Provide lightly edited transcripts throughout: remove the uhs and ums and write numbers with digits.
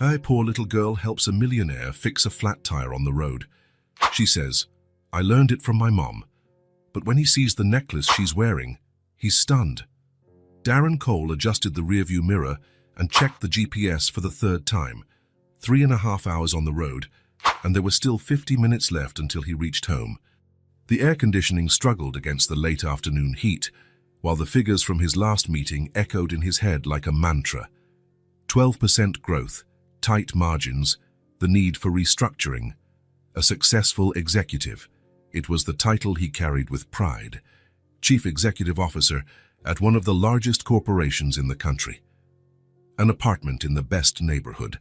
A poor little girl helps a millionaire fix a flat tire on the road. She says, "I learned it from my mom." But when he sees the necklace she's wearing, he's stunned. Darren Cole adjusted the rearview mirror and checked the GPS for the third time. 3.5 hours on the road, and there were still 50 minutes left until he reached home. The air conditioning struggled against the late afternoon heat, while the figures from his last meeting echoed in his head like a mantra. 12% growth, tight margins, the need for restructuring. A successful executive. It was the title he carried with pride. Chief Executive Officer at one of the largest corporations in the country. An apartment in the best neighborhood.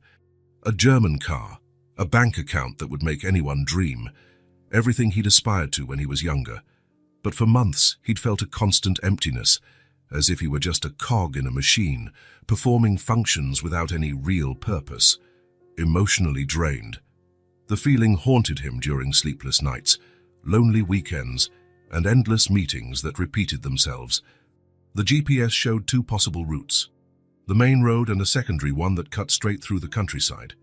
A German car. A bank account that would make anyone dream. Everything he'd aspired to when he was younger. But for months, he'd felt a constant emptiness, as if he were just a cog in a machine, performing functions without any real purpose. Emotionally drained. The feeling haunted him during sleepless nights, lonely weekends, and endless meetings that repeated themselves. The GPS showed 2 possible routes. The main road and a secondary one that cut straight through the countryside.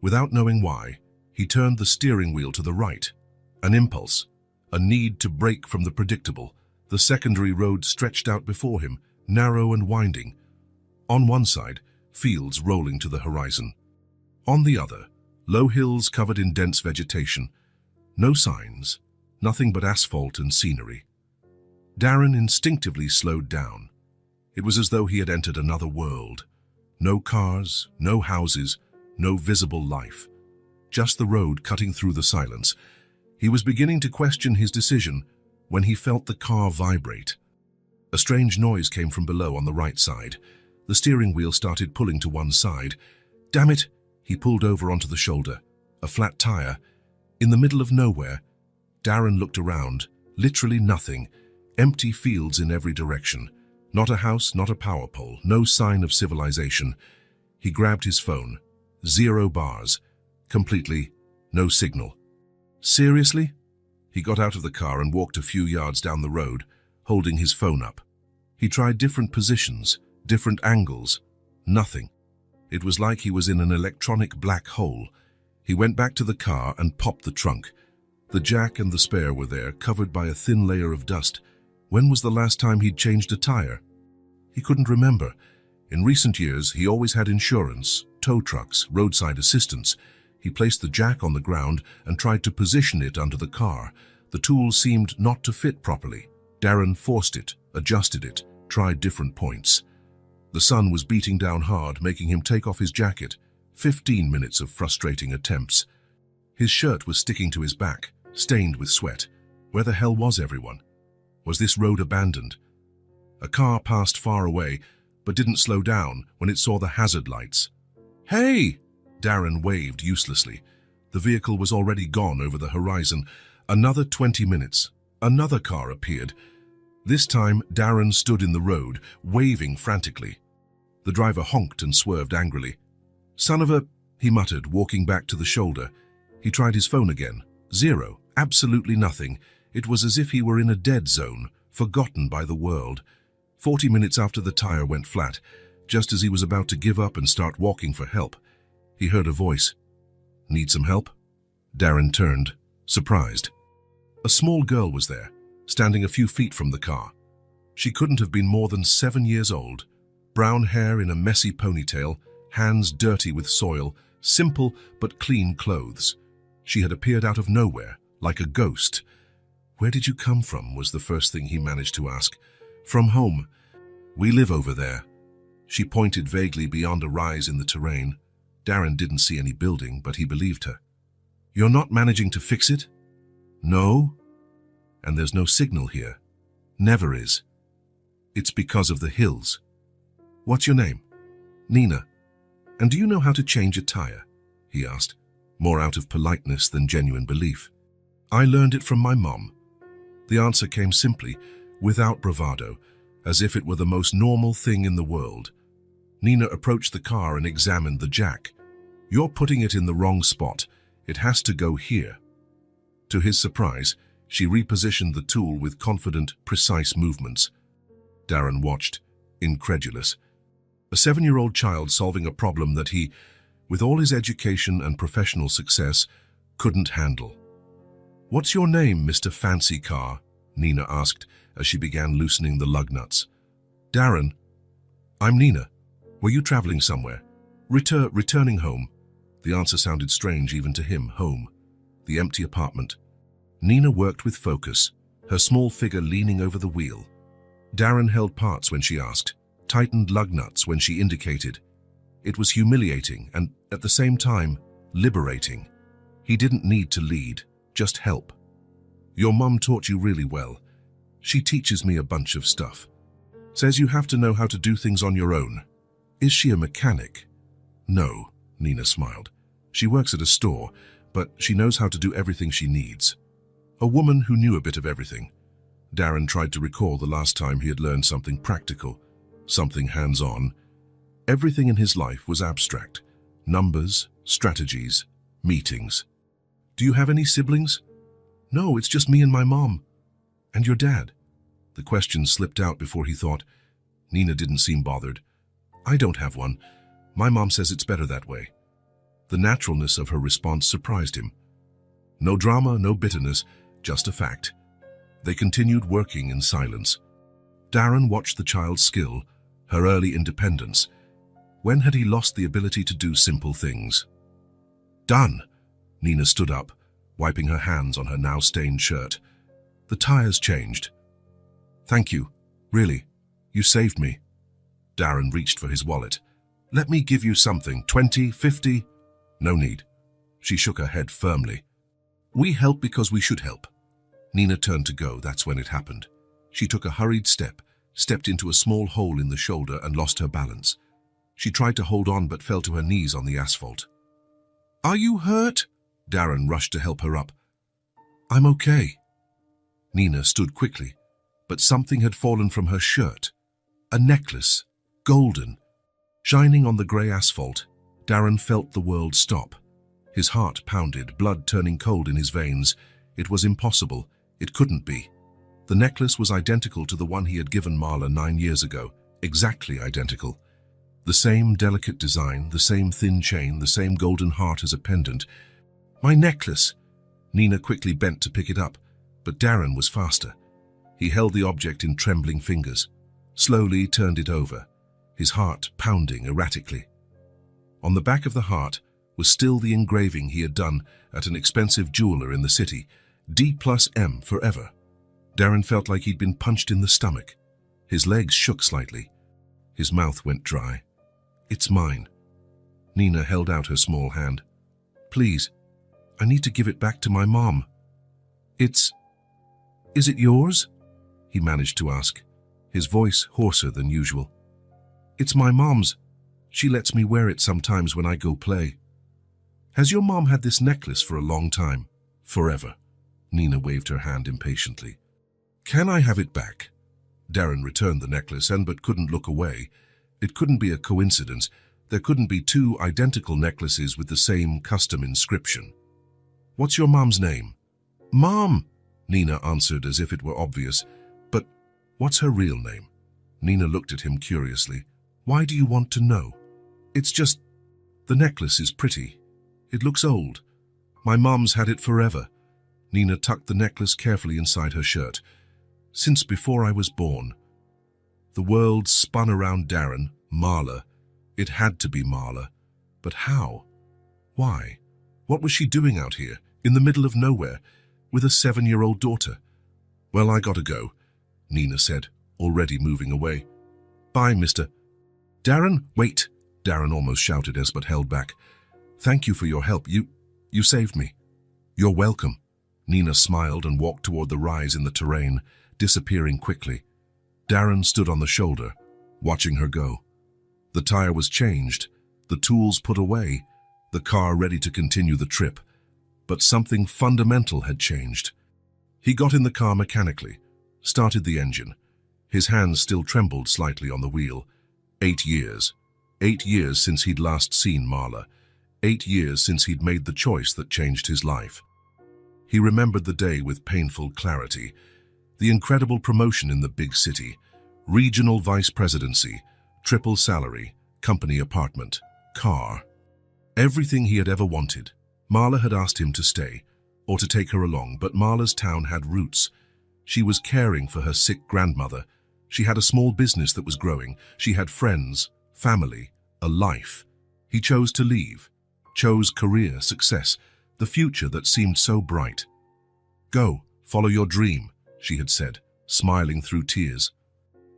Without knowing why, he turned the steering wheel to the right. An impulse, a need to break from the predictable. The secondary road stretched out before him, narrow and winding. On one side, fields rolling to the horizon. On the other, low hills covered in dense vegetation. No signs, nothing but asphalt and scenery. Darren instinctively slowed down. It was as though he had entered another world. No cars, no houses, no visible life. Just the road cutting through the silence. He was beginning to question his decision when he felt the car vibrate. A strange noise came from below on the right side. The steering wheel started pulling to one side. Damn it! He pulled over onto the shoulder. A flat tire. In the middle of nowhere. Darren looked around. Literally nothing. Empty fields in every direction. Not a house, not a power pole. No sign of civilization. He grabbed his phone. 0 bars. Completely no signal. Seriously? He got out of the car and walked a few yards down the road, holding his phone up. He tried different positions, different angles. Nothing. It was like he was in an electronic black hole. He went back to the car and popped the trunk. The jack and the spare were there, covered by a thin layer of dust. When was the last time he'd changed a tire? He couldn't remember. In recent years, he always had insurance, tow trucks, roadside assistance. He placed the jack on the ground and tried to position it under the car. The tool seemed not to fit properly. Darren forced it, adjusted it, tried different points. The sun was beating down hard, making him take off his jacket. 15 minutes of frustrating attempts. His shirt was sticking to his back, stained with sweat. Where the hell was everyone? Was this road abandoned? A car passed far away, but didn't slow down when it saw the hazard lights. "Hey!" Darren waved uselessly. The vehicle was already gone over the horizon. Another 20 minutes. Another car appeared. This time, Darren stood in the road, waving frantically. The driver honked and swerved angrily. "Son of a..." he muttered, walking back to the shoulder. He tried his phone again. 0. Absolutely nothing. It was as if he were in a dead zone, forgotten by the world. 40 minutes after the tire went flat, just as he was about to give up and start walking for help, he heard a voice. "Need some help?" Darren turned, surprised. A small girl was there, standing a few feet from the car. She couldn't have been more than 7 years old. Brown hair in a messy ponytail, hands dirty with soil, simple but clean clothes. She had appeared out of nowhere, like a ghost. "Where did you come from?" was the first thing he managed to ask. "From home. We live over there." She pointed vaguely beyond a rise in the terrain. Darren didn't see any building, but he believed her. "You're not managing to fix it?" "No. And there's no signal here. Never is. It's because of the hills." "What's your name?" "Nina. And do you know how to change a tire?" he asked, more out of politeness than genuine belief. "I learned it from my mom." The answer came simply, without bravado, as if it were the most normal thing in the world. Nina approached the car and examined the jack. "You're putting it in the wrong spot. It has to go here." To his surprise, she repositioned the tool with confident, precise movements. Darren watched, incredulous. A 7-year-old child solving a problem that he, with all his education and professional success, couldn't handle. "What's your name, Mr. Fancy Car?" Nina asked as she began loosening the lug nuts. "Darren." "I'm Nina. Were you traveling somewhere?" Returning home." The answer sounded strange even to him. Home. The empty apartment. Nina worked with focus, her small figure leaning over the wheel. Darren held parts when she asked, tightened lug nuts when she indicated. It was humiliating and, at the same time, liberating. He didn't need to lead, just help. "Your mum taught you really well. She teaches me a bunch of stuff. Says you have to know how to do things on your own." "Is she a mechanic?" "No," Nina smiled. "She works at a store, but she knows how to do everything she needs." A woman who knew a bit of everything. Darren tried to recall the last time he had learned something practical, something hands-on. Everything in his life was abstract. Numbers, strategies, meetings. "Do you have any siblings?" "No, it's just me and my mom." "And your dad?" The question slipped out before he thought. Nina didn't seem bothered. "I don't have one. My mom says it's better that way." The naturalness of her response surprised him. No drama, no bitterness, just a fact. They continued working in silence. Darren watched the child's skill, her early independence. When had he lost the ability to do simple things? "Done." Nina stood up, wiping her hands on her now stained shirt. "The tires changed." "Thank you. Really. You saved me." Darren reached for his wallet. "Let me give you something. 20, 50? "No need." She shook her head firmly. "We help because we should help." Nina turned to go. That's when it happened. She took a hurried step, stepped into a small hole in the shoulder and lost her balance. She tried to hold on but fell to her knees on the asphalt. "Are you hurt?" Darren rushed to help her up. "I'm okay." Nina stood quickly, but something had fallen from her shirt. A necklace, golden. Shining on the grey asphalt, Darren felt the world stop. His heart pounded, blood turning cold in his veins. It was impossible. It couldn't be. The necklace was identical to the one he had given Marla 9 years ago. Exactly identical. The same delicate design, the same thin chain, the same golden heart as a pendant. "My necklace!" Nina quickly bent to pick it up, but Darren was faster. He held the object in trembling fingers, slowly turned it over, his heart pounding erratically. On the back of the heart was still the engraving he had done at an expensive jeweler in the city, D+M forever. Darren felt like he'd been punched in the stomach. His legs shook slightly. His mouth went dry. "It's mine." Nina held out her small hand. "Please, I need to give it back to my mom." Is it yours?" he managed to ask, his voice hoarser than usual. "It's my mom's. She lets me wear it sometimes when I go play." "Has your mom had this necklace for a long time?" "Forever." Nina waved her hand impatiently. "Can I have it back?" Darren returned the necklace but couldn't look away. It couldn't be a coincidence. There couldn't be two identical necklaces with the same custom inscription. "What's your mom's name?" "Mom," Nina answered as if it were obvious. "But what's her real name?" Nina looked at him curiously. "Why do you want to know?" "It's just, the necklace is pretty. It looks old. My mom's had it forever." Nina tucked the necklace carefully inside her shirt. "Since before I was born." The world spun around Darren. Marla. It had to be Marla. But how? Why? What was she doing out here, in the middle of nowhere, with a 7-year-old daughter? "Well, I gotta go," Nina said, already moving away. "Bye, Mr. Darren, wait," Darren almost shouted but held back. "Thank you for your help. You saved me." "You're welcome." Nina smiled and walked toward the rise in the terrain, disappearing quickly. Darren stood on the shoulder, watching her go. The tire was changed, the tools put away, the car ready to continue the trip. But something fundamental had changed. He got in the car mechanically, started the engine. His hands still trembled slightly on the wheel. 8 years. 8 years since he'd last seen Marla. 8 years since he'd made the choice that changed his life. He remembered the day with painful clarity. The incredible promotion in the big city, regional vice presidency, triple salary, company apartment, car. Everything he had ever wanted. Marla had asked him to stay, or to take her along, but Marla's town had roots. She was caring for her sick grandmother. She had a small business that was growing. She had friends, family, a life. He chose to leave. Chose career, success, the future that seemed so bright. "Go, follow your dream," she had said, smiling through tears.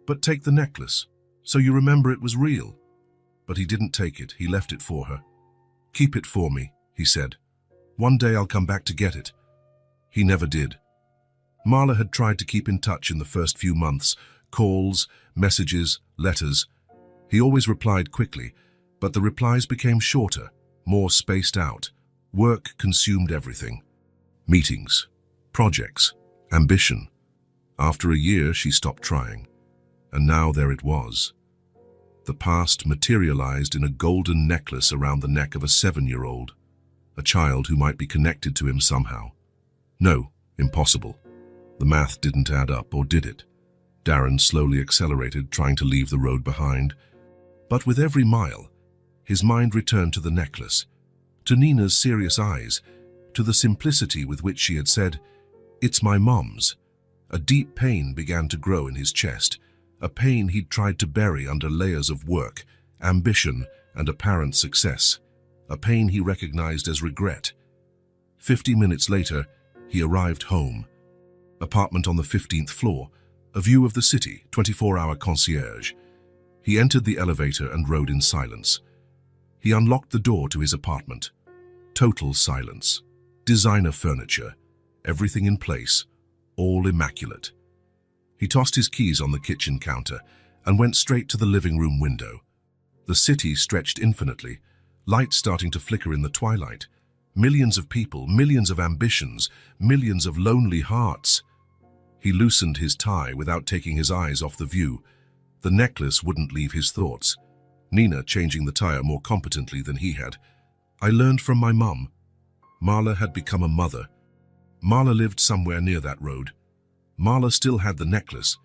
"But take the necklace, so you remember it was real." But he didn't take it, he left it for her. "Keep it for me," he said. "One day I'll come back to get it." He never did. Marla had tried to keep in touch in the first few months, calls, messages, letters. He always replied quickly, but the replies became shorter, more spaced out. Work consumed everything. Meetings, projects, ambition. After a year, she stopped trying. And now there it was. The past materialized in a golden necklace around the neck of a 7-year-old, a child who might be connected to him somehow. No, impossible. The math didn't add up, or did it? Darren slowly accelerated, trying to leave the road behind. But with every mile, his mind returned to the necklace, to Nina's serious eyes, to the simplicity with which she had said, "It's my mom's." A deep pain began to grow in his chest, a pain he'd tried to bury under layers of work, ambition, and apparent success, a pain he recognized as regret. 50 minutes later, he arrived home. Apartment on the 15th floor, a view of the city, 24-hour concierge. He entered the elevator and rode in silence. He unlocked the door to his apartment. Total silence. Designer furniture. Everything in place. All immaculate. He tossed his keys on the kitchen counter and went straight to the living room window. The city stretched infinitely, lights starting to flicker in the twilight. Millions of people, millions of ambitions, millions of lonely hearts. He loosened his tie without taking his eyes off the view. The necklace wouldn't leave his thoughts. Nina changing the tire more competently than he had. "I learned from my mum." Marla had become a mother. Marla lived somewhere near that road. Marla still had the necklace.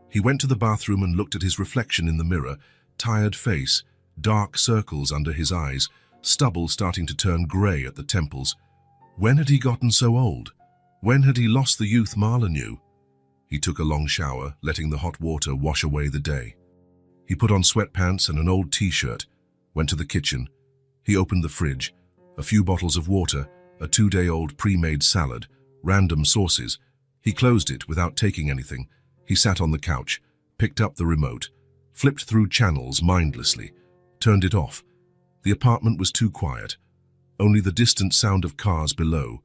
He went to the bathroom and looked at his reflection in the mirror, tired face, dark circles under his eyes, stubble starting to turn grey at the temples. When had he gotten so old? When had he lost the youth Marla knew? He took a long shower, letting the hot water wash away the day. He put on sweatpants and an old t-shirt, went to the kitchen. He opened the fridge, a few bottles of water, a 2-day-old pre-made salad, random sauces. He closed it without taking anything. He sat on the couch, picked up the remote, flipped through channels mindlessly, turned it off. The apartment was too quiet. Only the distant sound of cars below.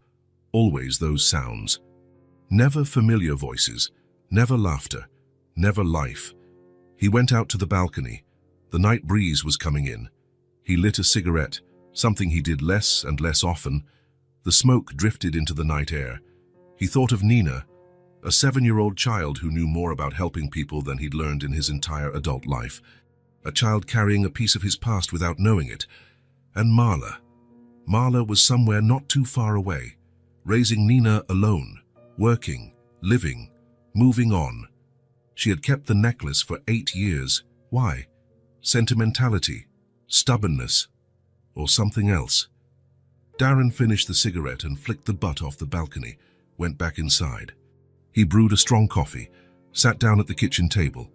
Always those sounds. Never familiar voices, never laughter, never life. He went out to the balcony. The night breeze was coming in. He lit a cigarette, something he did less and less often. The smoke drifted into the night air. He thought of Nina, a 7-year-old child who knew more about helping people than he'd learned in his entire adult life. A child carrying a piece of his past without knowing it. And Marla. Marla was somewhere not too far away, raising Nina alone, working, living, moving on. She had kept the necklace for 8 years. Why? Sentimentality, stubbornness, or something else? Darren finished the cigarette and flicked the butt off the balcony, went back inside. He brewed a strong coffee, sat down at the kitchen table.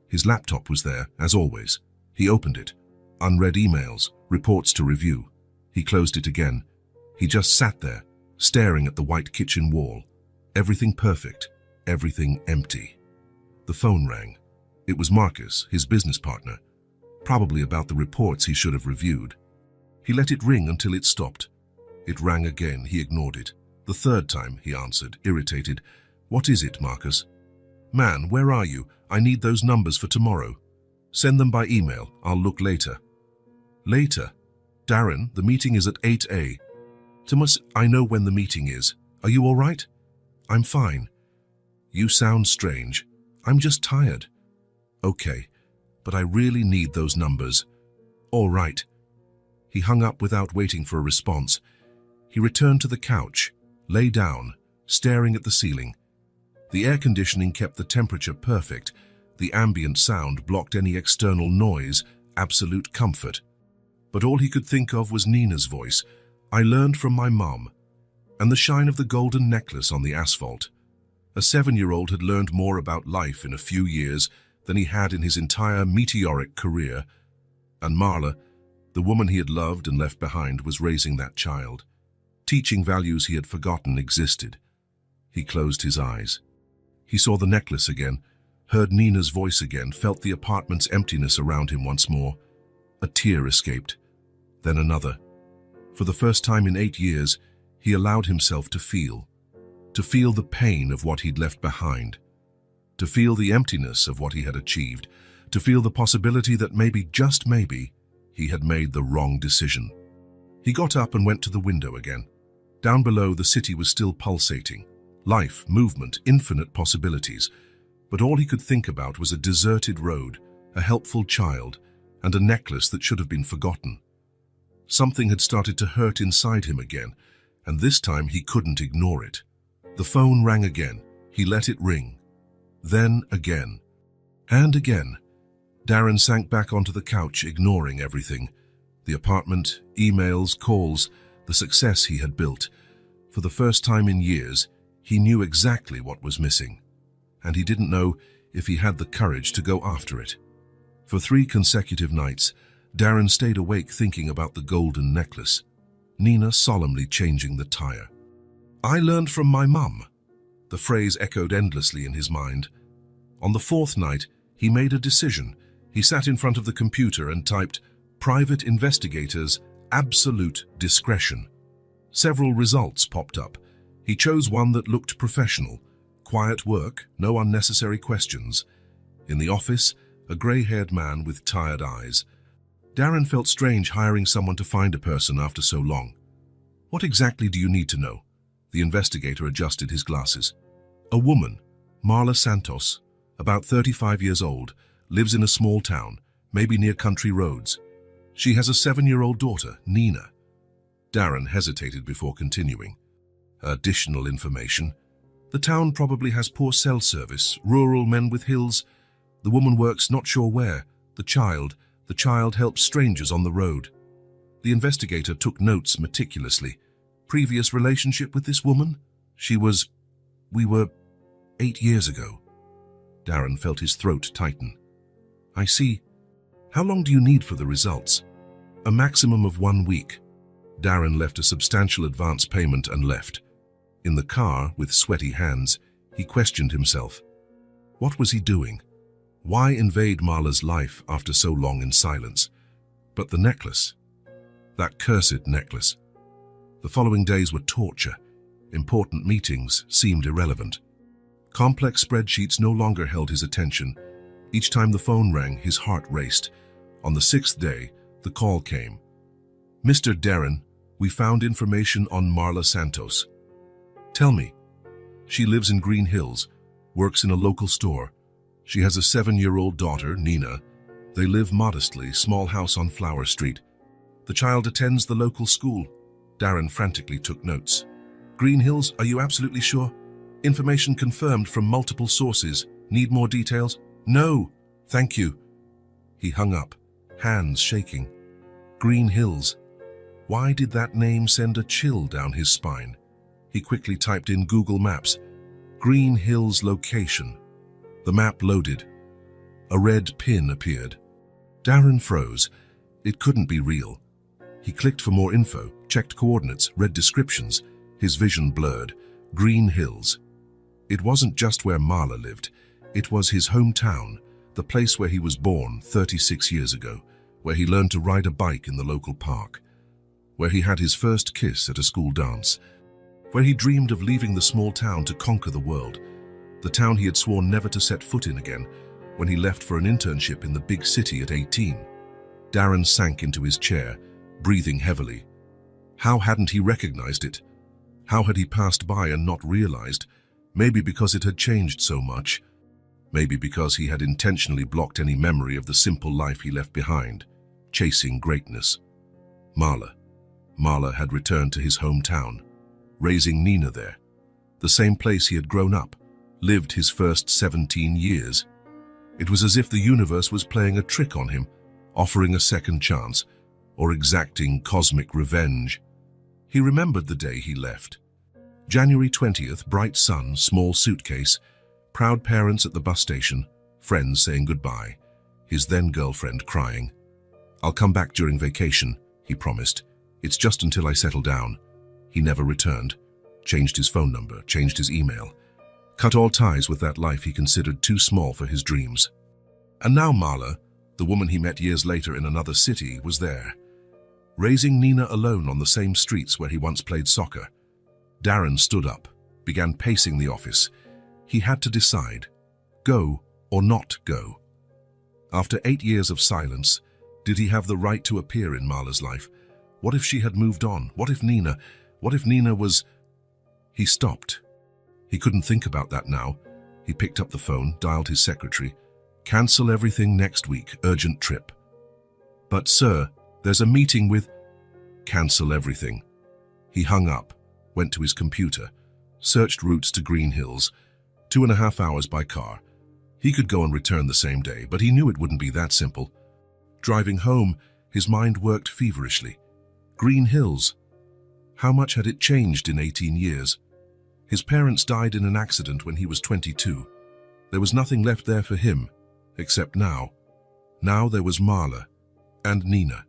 His laptop was there, as always. He opened it. Unread emails, reports to review. He closed it again. He just sat there, staring at the white kitchen wall. Everything perfect, everything empty. The phone rang. It was Marcus, his business partner, probably about the reports he should have reviewed. He let it ring until it stopped. It rang again. He ignored it. The third time, he answered, irritated. "What is it, Marcus?" "Man, where are you? I need those numbers for tomorrow." "Send them by email. I'll look later." "Later? Darren, the meeting is at 8 a. Thomas, I know when the meeting is. Are you all right?" "I'm fine." "You sound strange. I'm just tired." "Okay, but I really need those numbers." "All right." He hung up without waiting for a response. He returned to the couch, lay down, staring at the ceiling. The air conditioning kept the temperature perfect. The ambient sound blocked any external noise, absolute comfort. But all he could think of was Nina's voice. "I learned from my mom," and the shine of the golden necklace on the asphalt. A 7-year-old had learned more about life in a few years than he had in his entire meteoric career. And Marla, the woman he had loved and left behind, was raising that child, teaching values he had forgotten existed. He closed his eyes. He saw the necklace again, heard Nina's voice again, felt the apartment's emptiness around him once more. A tear escaped, then another. For the first time in 8 years, he allowed himself to feel the pain of what he'd left behind, to feel the emptiness of what he had achieved, to feel the possibility that maybe, just maybe, he had made the wrong decision. He got up and went to the window again. Down below, the city was still pulsating. Life, movement, infinite possibilities. But all he could think about was a deserted road, a helpful child, and a necklace that should have been forgotten. Something had started to hurt inside him again, and this time he couldn't ignore it. The phone rang again. He let it ring. Then again. And again. Darren sank back onto the couch, ignoring everything. The apartment, emails, calls, the success he had built. For the first time in years, he knew exactly what was missing. And he didn't know if he had the courage to go after it. For 3 consecutive nights, Darren stayed awake thinking about the golden necklace. Nina solemnly changing the tire. "I learned from my mum." The phrase echoed endlessly in his mind. On the 4th night, he made a decision. He sat in front of the computer and typed, "Private investigators, absolute discretion." Several results popped up. He chose one that looked professional. Quiet work, no unnecessary questions. In the office, a grey-haired man with tired eyes. Darren felt strange hiring someone to find a person after so long. "What exactly do you need to know?" The investigator adjusted his glasses. "A woman, Marla Santos, about 35 years old, lives in a small town, maybe near country roads. She has a 7-year-old daughter, Nina." Darren hesitated before continuing. "Additional information. The town probably has poor cell service, rural men with hills. The woman works not sure where. The child helps strangers on the road." The investigator took notes meticulously. "Previous relationship with this woman? We were 8 years ago." Darren felt his throat tighten. "I see. How long do you need for the results?" "A maximum of 1 week." Darren left a substantial advance payment and left. In the car, with sweaty hands, he questioned himself. What was he doing? Why invade Marla's life after so long in silence? But the necklace. That cursed necklace. The following days were torture. Important meetings seemed irrelevant. Complex spreadsheets no longer held his attention. Each time the phone rang, his heart raced. On the 6th day, the call came. "Mr. Darren, we found information on Marla Santos." "Tell me." "She lives in Green Hills, works in a local store. She has a 7-year-old daughter, Nina. They live modestly, small house on Flower Street. The child attends the local school." Darren frantically took notes. "Green Hills, are you absolutely sure? Information confirmed from multiple sources. Need more details?" "No, thank you." He hung up, hands shaking. Green Hills. Why did that name send a chill down his spine? He quickly typed in Google Maps. Green Hills location. The map loaded. A red pin appeared. Darren froze. It couldn't be real. He clicked for more info, checked coordinates, read descriptions. His vision blurred. Green Hills. It wasn't just where Marla lived. It was his hometown, the place where he was born 36 years ago, where he learned to ride a bike in the local park, where he had his first kiss at a school dance, where he dreamed of leaving the small town to conquer the world, the town he had sworn never to set foot in again when he left for an internship in the big city at 18. Darren sank into his chair, breathing heavily. How hadn't he recognized it? How had he passed by and not realized? Maybe because it had changed so much. Maybe because he had intentionally blocked any memory of the simple life he left behind, chasing greatness. Marla had returned to his hometown, raising Nina there, the same place he had grown up, lived his first 17 years. It was as if the universe was playing a trick on him, offering a second chance, or exacting cosmic revenge. He remembered the day he left. January 20th, bright sun, small suitcase, proud parents at the bus station, friends saying goodbye, his then-girlfriend crying. "I'll come back during vacation," he promised. "It's just until I settle down." He never returned, changed his phone number, changed his email, cut all ties with that life he considered too small for his dreams. And now Marla, the woman he met years later in another city, was there, raising Nina alone on the same streets where he once played soccer. Darren stood up, began pacing the office. He had to decide, go or not go. After 8 years of silence, did he have the right to appear in Marla's life? What if she had moved on? What if Nina was... He stopped. He couldn't think about that now. He picked up the phone, dialed his secretary. "Cancel everything next week, urgent trip." "But sir, there's a meeting with..." "Cancel everything." He hung up, went to his computer, searched routes to Green Hills, 2.5 hours by car. He could go and return the same day, but he knew it wouldn't be that simple. Driving home, his mind worked feverishly. Green Hills. How much had it changed in 18 years? His parents died in an accident when he was 22. There was nothing left there for him, except now. Now there was Marla and Nina.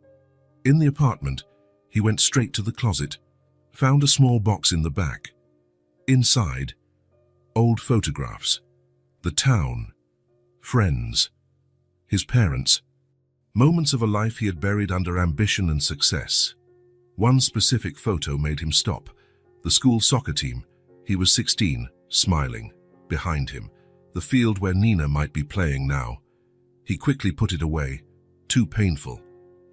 In the apartment, he went straight to the closet, found a small box in the back. Inside, old photographs, the town, friends, his parents, moments of a life he had buried under ambition and success. One specific photo made him stop. The school soccer team. He was 16, smiling. Behind him, the field where Nina might be playing now. He quickly put it away. Too painful.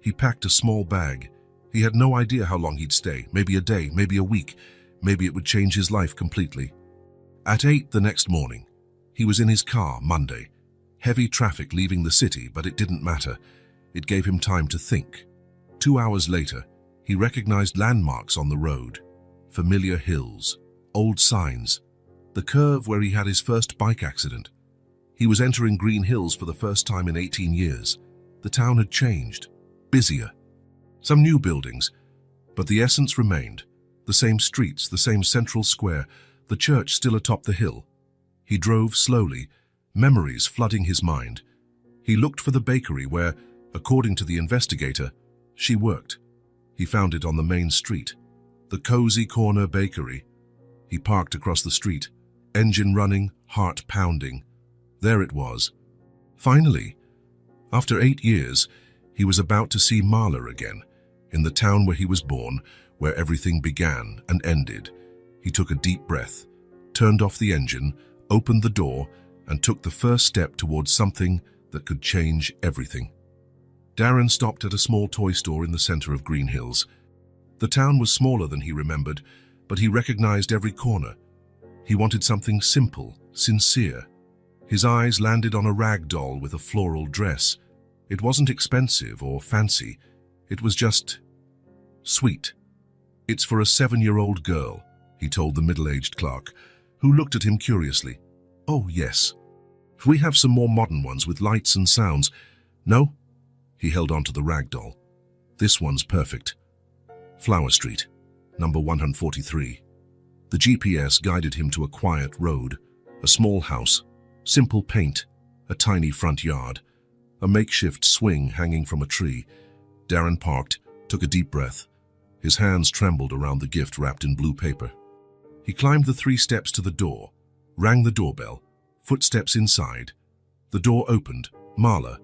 He packed a small bag. He had no idea how long he'd stay. Maybe a day, maybe a week. Maybe it would change his life completely. At 8 the next morning, he was in his car, Monday. Heavy traffic leaving the city, but it didn't matter. It gave him time to think. 2 hours later, he recognized landmarks on the road. Familiar hills, old signs, the curve where he had his first bike accident. He was entering Green Hills for the first time in 18 years. The town had changed, busier. Some new buildings, but the essence remained. The same streets, the same central square, the church still atop the hill. He drove slowly, memories flooding his mind. He looked for the bakery where, according to the investigator, she worked. He found it on the main street, the Cozy Corner Bakery. He parked across the street, engine running, heart pounding. There it was. Finally, after 8 years, he was about to see Marla again, in the town where he was born, where everything began and ended. He took a deep breath, turned off the engine, opened the door, and took the first step towards something that could change everything. Darren stopped at a small toy store in the center of Green Hills. The town was smaller than he remembered, but he recognized every corner. He wanted something simple, sincere. His eyes landed on a rag doll with a floral dress. It wasn't expensive or fancy. It was just sweet. "It's for a 7-year-old girl," he told the middle-aged clerk, who looked at him curiously. "Oh, yes. We have some more modern ones with lights and sounds." "No?" He held on to the rag doll. "This one's perfect. Flower Street, number 143. The GPS guided him to a quiet road, a small house, simple paint, a tiny front yard, a makeshift swing hanging from a tree. Darren parked, took a deep breath. His hands trembled around the gift wrapped in blue paper. He climbed the 3 steps to the door, rang the doorbell, footsteps inside. The door opened. Marla.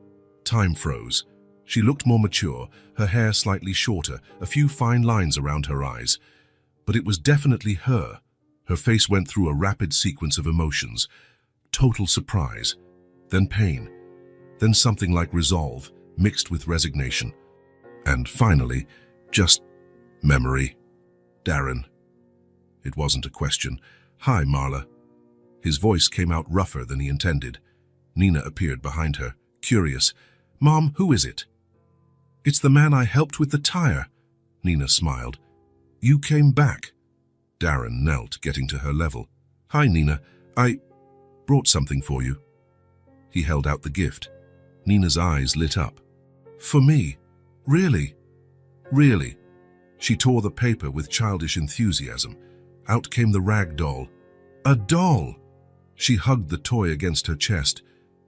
Time froze. She looked more mature, her hair slightly shorter, a few fine lines around her eyes. But it was definitely her. Her face went through a rapid sequence of emotions. Total surprise, then pain, then something like resolve, mixed with resignation. And finally, just memory. "Darren." It wasn't a question. "Hi, Marla." His voice came out rougher than he intended. Nina appeared behind her, curious. "Mom, who is it?" "It's the man I helped with the tire." Nina smiled. "You came back." Darren knelt, getting to her level. "Hi, Nina. I brought something for you." He held out the gift. Nina's eyes lit up. "For me? Really?" Really? She tore the paper with childish enthusiasm. Out came the rag doll. A doll! She hugged the toy against her chest.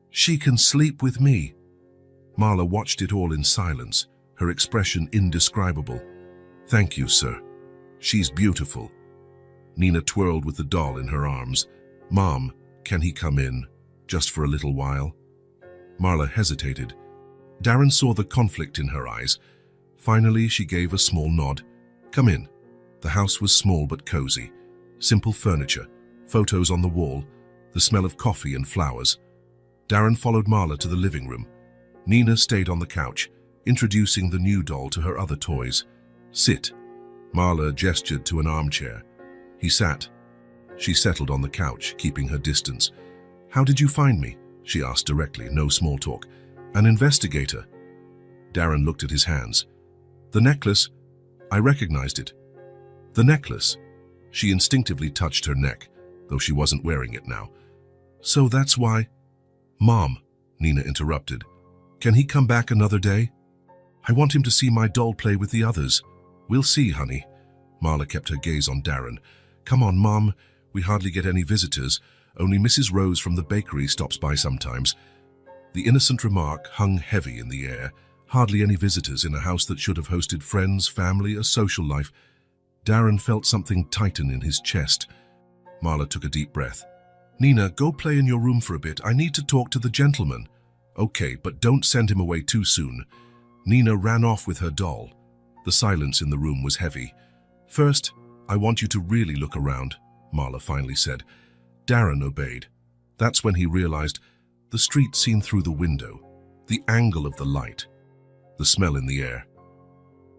She can sleep with me. Marla watched it all in silence, her expression indescribable. Thank you, sir. She's beautiful. Nina twirled with the doll in her arms. Mom, can he come in, just for a little while? Marla hesitated. Darren saw the conflict in her eyes. Finally, she gave a small nod. Come in. The house was small but cozy. Simple furniture, photos on the wall, the smell of coffee and flowers. Darren followed Marla to the living room. Nina stayed on the couch, introducing the new doll to her other toys. Sit. Marla gestured to an armchair. He sat. She settled on the couch, keeping her distance. How did you find me? She asked directly, no small talk. An investigator. Darren looked at his hands. The necklace, I recognized it. The necklace. She instinctively touched her neck, though she wasn't wearing it now. So that's why... Mom, Nina interrupted. Can he come back another day? I want him to see my doll play with the others. We'll see, honey. Marla kept her gaze on Darren. Come on, Mom. We hardly get any visitors. Only Mrs. Rose from the bakery stops by sometimes. The innocent remark hung heavy in the air. Hardly any visitors in a house that should have hosted friends, family, a social life. Darren felt something tighten in his chest. Marla took a deep breath. Nina, go play in your room for a bit. I need to talk to the gentleman. Okay, but don't send him away too soon. Nina ran off with her doll. The silence in the room was heavy. First, I want you to really look around, Marla finally said. Darren obeyed. That's when he realized the street seen through the window, the angle of the light, the smell in the air.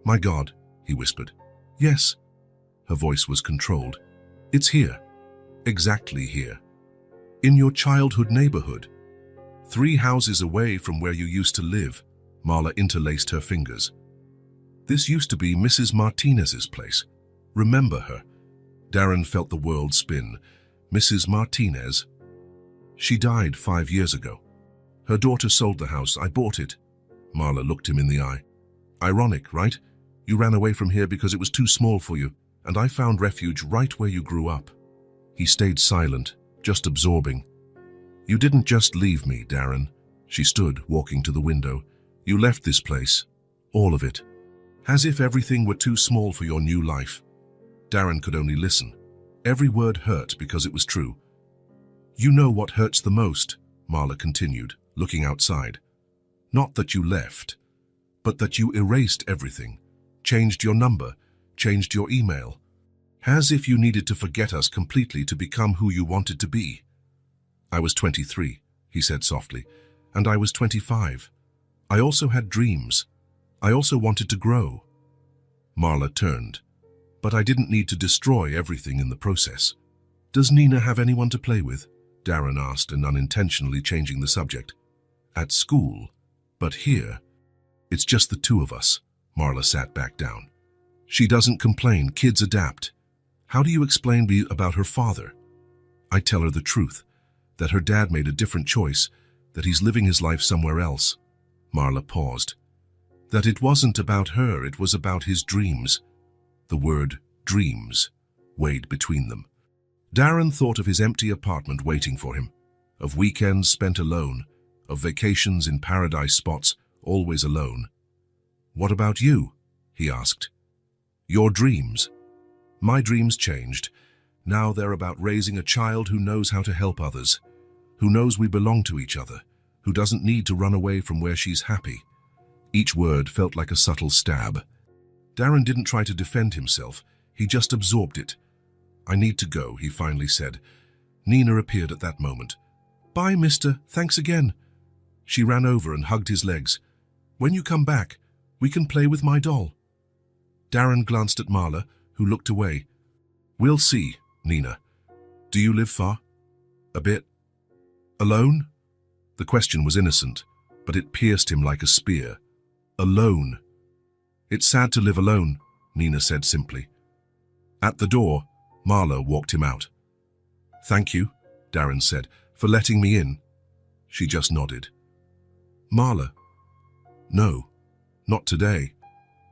My God, he whispered. Yes. Her voice was controlled. It's here. Exactly here. In your childhood neighborhood. 3 houses away from where you used to live. Marla interlaced her fingers. This used to be Mrs. Martinez's place. Remember her? Darren felt the world spin. Mrs. Martinez. She died 5 years ago. Her daughter sold the house. I bought it. Marla looked him in the eye. Ironic, right? You ran away from here because it was too small for you, and I found refuge right where you grew up. He stayed silent, just absorbing. You didn't just leave me, Darren. She stood, walking to the window. You left this place. All of it. As if everything were too small for your new life. Darren could only listen. Every word hurt because it was true. You know what hurts the most, Marla continued, looking outside. Not that you left, but that you erased everything, changed your number, changed your email. As if you needed to forget us completely to become who you wanted to be. I was 23, he said softly, and I was 25. I also had dreams. I also wanted to grow. Marla turned. But I didn't need to destroy everything in the process. Does Nina have anyone to play with? Darren asked, and unintentionally changing the subject. At school, but here, it's just the 2 of us. Marla sat back down. She doesn't complain, kids adapt. How do you explain about her father? I tell her the truth, that her dad made a different choice, that he's living his life somewhere else. Marla paused. That it wasn't about her, it was about his dreams. The word dreams weighed between them. Darren thought of his empty apartment waiting for him, of weekends spent alone, of vacations in paradise spots, always alone. What about you? He asked. Your dreams. My dreams changed. Now they're about raising a child who knows how to help others, who knows we belong to each other, who doesn't need to run away from where she's happy. Each word felt like a subtle stab. Darren didn't try to defend himself. He just absorbed it. I need to go, he finally said. Nina appeared at that moment. Bye, mister. Thanks again. She ran over and hugged his legs. When you come back, we can play with my doll. Darren glanced at Marla, who looked away. We'll see, Nina. Do you live far? A bit. Alone? The question was innocent, but it pierced him like a spear. Alone. It's sad to live alone, Nina said simply. At the door, Marla walked him out. Thank you, Darren said, for letting me in. She just nodded. Marla. No, not today.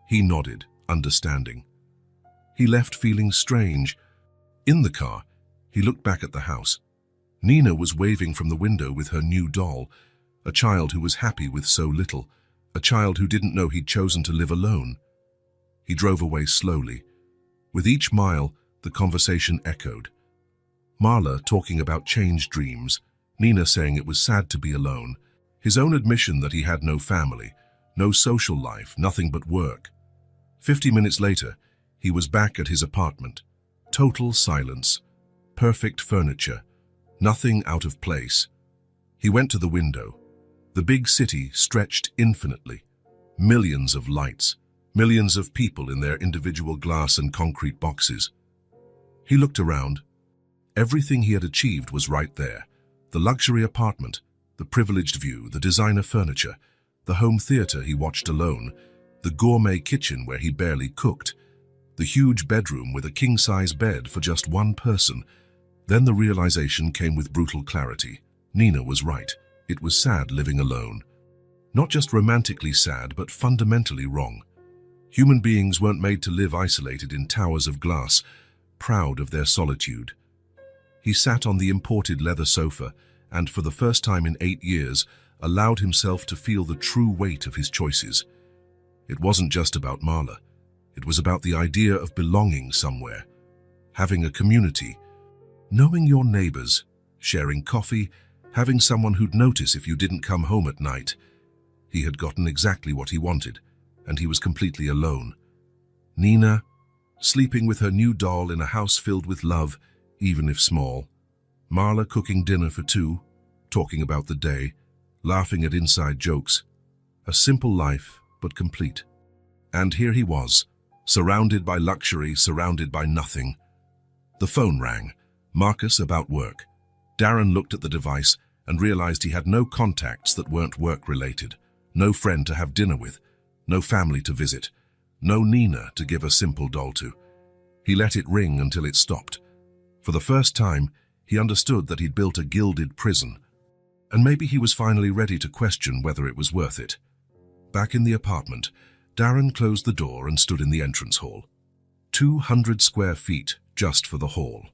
He nodded, understanding. He left feeling strange. In the car, he looked back at the house. Nina was waving from the window with her new doll, a child who was happy with so little, a child who didn't know he'd chosen to live alone. He drove away slowly. With each mile, the conversation echoed. Marla talking about changed dreams, Nina saying it was sad to be alone, his own admission that he had no family, no social life, nothing but work. 50 minutes later, he was back at his apartment. Total silence, perfect furniture, nothing out of place. He went to the window. The big city stretched infinitely. Millions of lights, millions of people in their individual glass and concrete boxes. He looked around. Everything he had achieved was right there. The luxury apartment, the privileged view, the designer furniture, the home theater he watched alone, the gourmet kitchen where he barely cooked, the huge bedroom with a king-size bed for just one person. Then the realization came with brutal clarity. Nina was right. It was sad living alone. Not just romantically sad, but fundamentally wrong. Human beings weren't made to live isolated in towers of glass, proud of their solitude. He sat on the imported leather sofa and, for the first time in 8 years, allowed himself to feel the true weight of his choices. It wasn't just about Marla. It was about the idea of belonging somewhere, having a community, knowing your neighbors, sharing coffee, having someone who'd notice if you didn't come home at night. He had gotten exactly what he wanted, and he was completely alone. Nina, sleeping with her new doll in a house filled with love, even if small. Marla cooking dinner for two, talking about the day, laughing at inside jokes. A simple life, but complete. And here he was, surrounded by luxury, surrounded by nothing. The phone rang. Marcus about work. Darren looked at the device and realized he had no contacts that weren't work-related, no friend to have dinner with, no family to visit, no Nina to give a simple doll to. He let it ring until it stopped. For the first time, he understood that he'd built a gilded prison, and maybe he was finally ready to question whether it was worth it. Back in the apartment, Darren closed the door and stood in the entrance hall. 200 square feet just for the hall.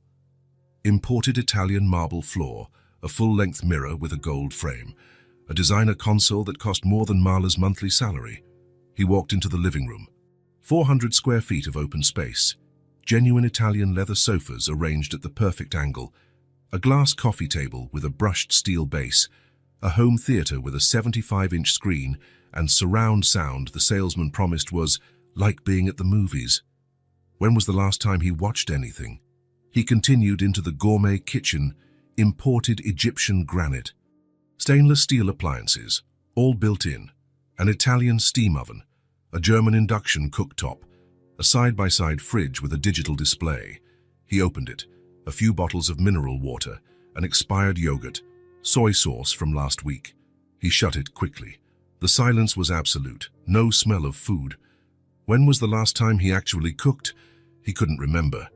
Imported Italian marble floor, a full-length mirror with a gold frame, a designer console that cost more than Marla's monthly salary. He walked into the living room. 400 square feet of open space, genuine Italian leather sofas arranged at the perfect angle, a glass coffee table with a brushed steel base, a home theater with a 75-inch screen, and surround sound the salesman promised was like being at the movies. When was the last time he watched anything? He continued into the gourmet kitchen, imported Egyptian granite, stainless steel appliances, all built in, an Italian steam oven, a German induction cooktop, a side-by-side fridge with a digital display. He opened it, a few bottles of mineral water, an expired yogurt, soy sauce from last week. He shut it quickly. The silence was absolute, no smell of food. When was the last time he actually cooked? He couldn't remember.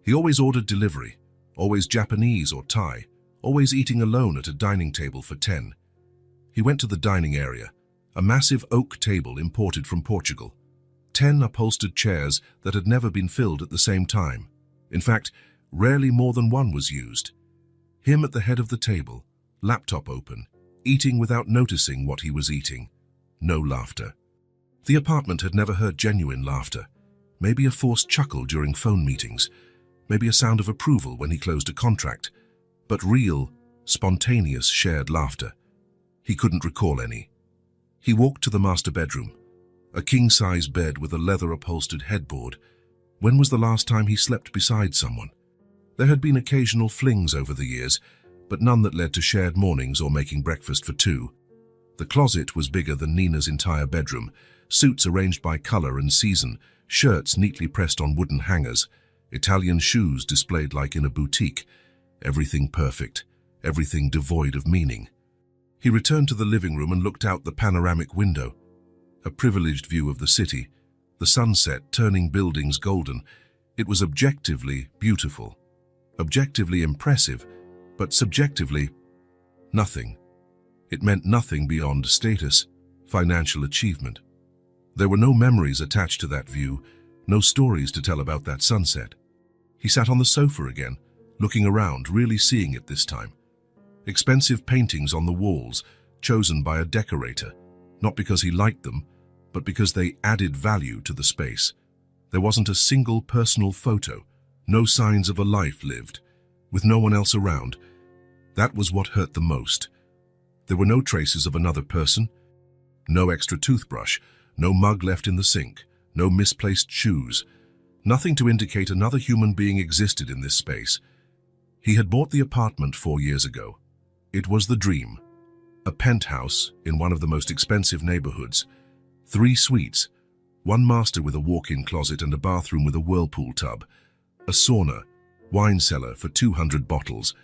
He always ordered delivery, always Japanese or Thai, always eating alone at a dining table for 10. He went to the dining area, a massive oak table imported from Portugal. 10 upholstered chairs that had never been filled at the same time. In fact, rarely more than one was used. Him at the head of the table, laptop open, eating without noticing what he was eating. No laughter. The apartment had never heard genuine laughter. Maybe a forced chuckle during phone meetings. Maybe a sound of approval when he closed a contract. But real, spontaneous shared laughter. He couldn't recall any. He walked to the master bedroom. A king-size bed with a leather-upholstered headboard. When was the last time he slept beside someone? There had been occasional flings over the years, but none that led to shared mornings or making breakfast for two. The closet was bigger than Nina's entire bedroom, suits arranged by color and season, shirts neatly pressed on wooden hangers, Italian shoes displayed like in a boutique. Everything perfect, everything devoid of meaning. He returned to the living room and looked out the panoramic window. A privileged view of the city, the sunset turning buildings golden. It was objectively beautiful, objectively impressive, but subjectively nothing. It meant nothing beyond status, financial achievement. There were no memories attached to that view, no stories to tell about that sunset. He sat on the sofa again, looking around, really seeing it this time. Expensive paintings on the walls, chosen by a decorator, not because he liked them, but because they added value to the space. There wasn't a single personal photo, no signs of a life lived, with no one else around. That was what hurt the most. There were no traces of another person, no extra toothbrush, no mug left in the sink, no misplaced shoes, nothing to indicate another human being existed in this space. He had bought the apartment 4 years ago. It was the dream. A penthouse in one of the most expensive neighborhoods. 3 suites, 1 master with a walk-in closet and a bathroom with a whirlpool tub, a sauna, wine cellar for 200 bottles,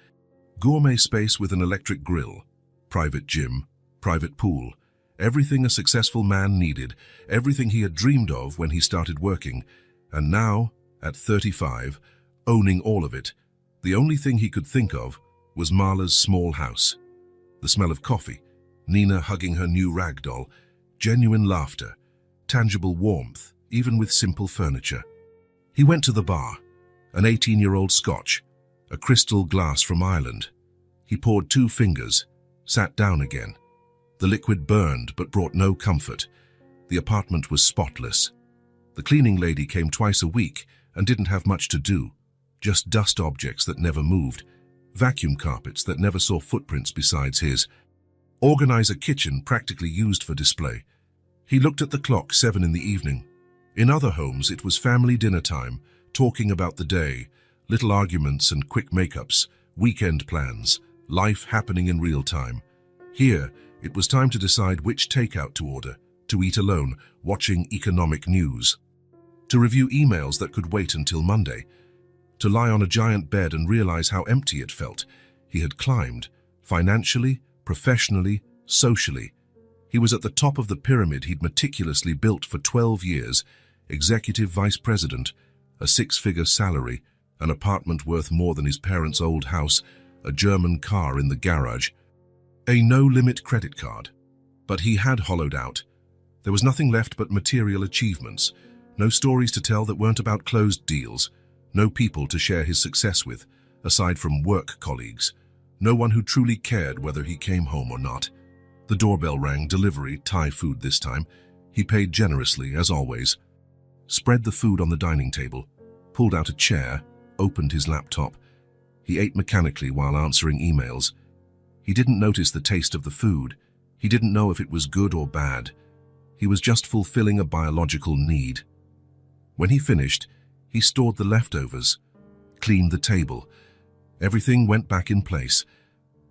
gourmet space with an electric grill, private gym, private pool, everything a successful man needed, everything he had dreamed of when he started working, and now, at 35, owning all of it, the only thing he could think of was Marla's small house. The smell of coffee, Nina hugging her new rag doll, genuine laughter, tangible warmth, even with simple furniture. He went to the bar, an 18-year-old Scotch, a crystal glass from Ireland. He poured 2 fingers, sat down again. The liquid burned but brought no comfort. The apartment was spotless. The cleaning lady came twice a week and didn't have much to do, just dust objects that never moved, vacuum carpets that never saw footprints besides his. Organizer kitchen practically used for display. He looked at the clock, 7 in the evening. In other homes, it was family dinner time, talking about the day, little arguments and quick makeups, weekend plans, life happening in real time. Here, it was time to decide which takeout to order, to eat alone, watching economic news, to review emails that could wait until Monday, to lie on a giant bed and realize how empty it felt. He had climbed, financially, professionally, socially. He was at the top of the pyramid he'd meticulously built for 12 years, executive vice president, a 6-figure salary, an apartment worth more than his parents' old house, a German car in the garage, a no-limit credit card. But he had hollowed out. There was nothing left but material achievements, no stories to tell that weren't about closed deals, no people to share his success with, aside from work colleagues, no one who truly cared whether he came home or not. The doorbell rang, delivery, Thai food this time. He paid generously, as always. Spread the food on the dining table, pulled out a chair, opened his laptop. He ate mechanically while answering emails. He didn't notice the taste of the food. He didn't know if it was good or bad. He was just fulfilling a biological need. When he finished, he stored the leftovers, cleaned the table. Everything went back in place,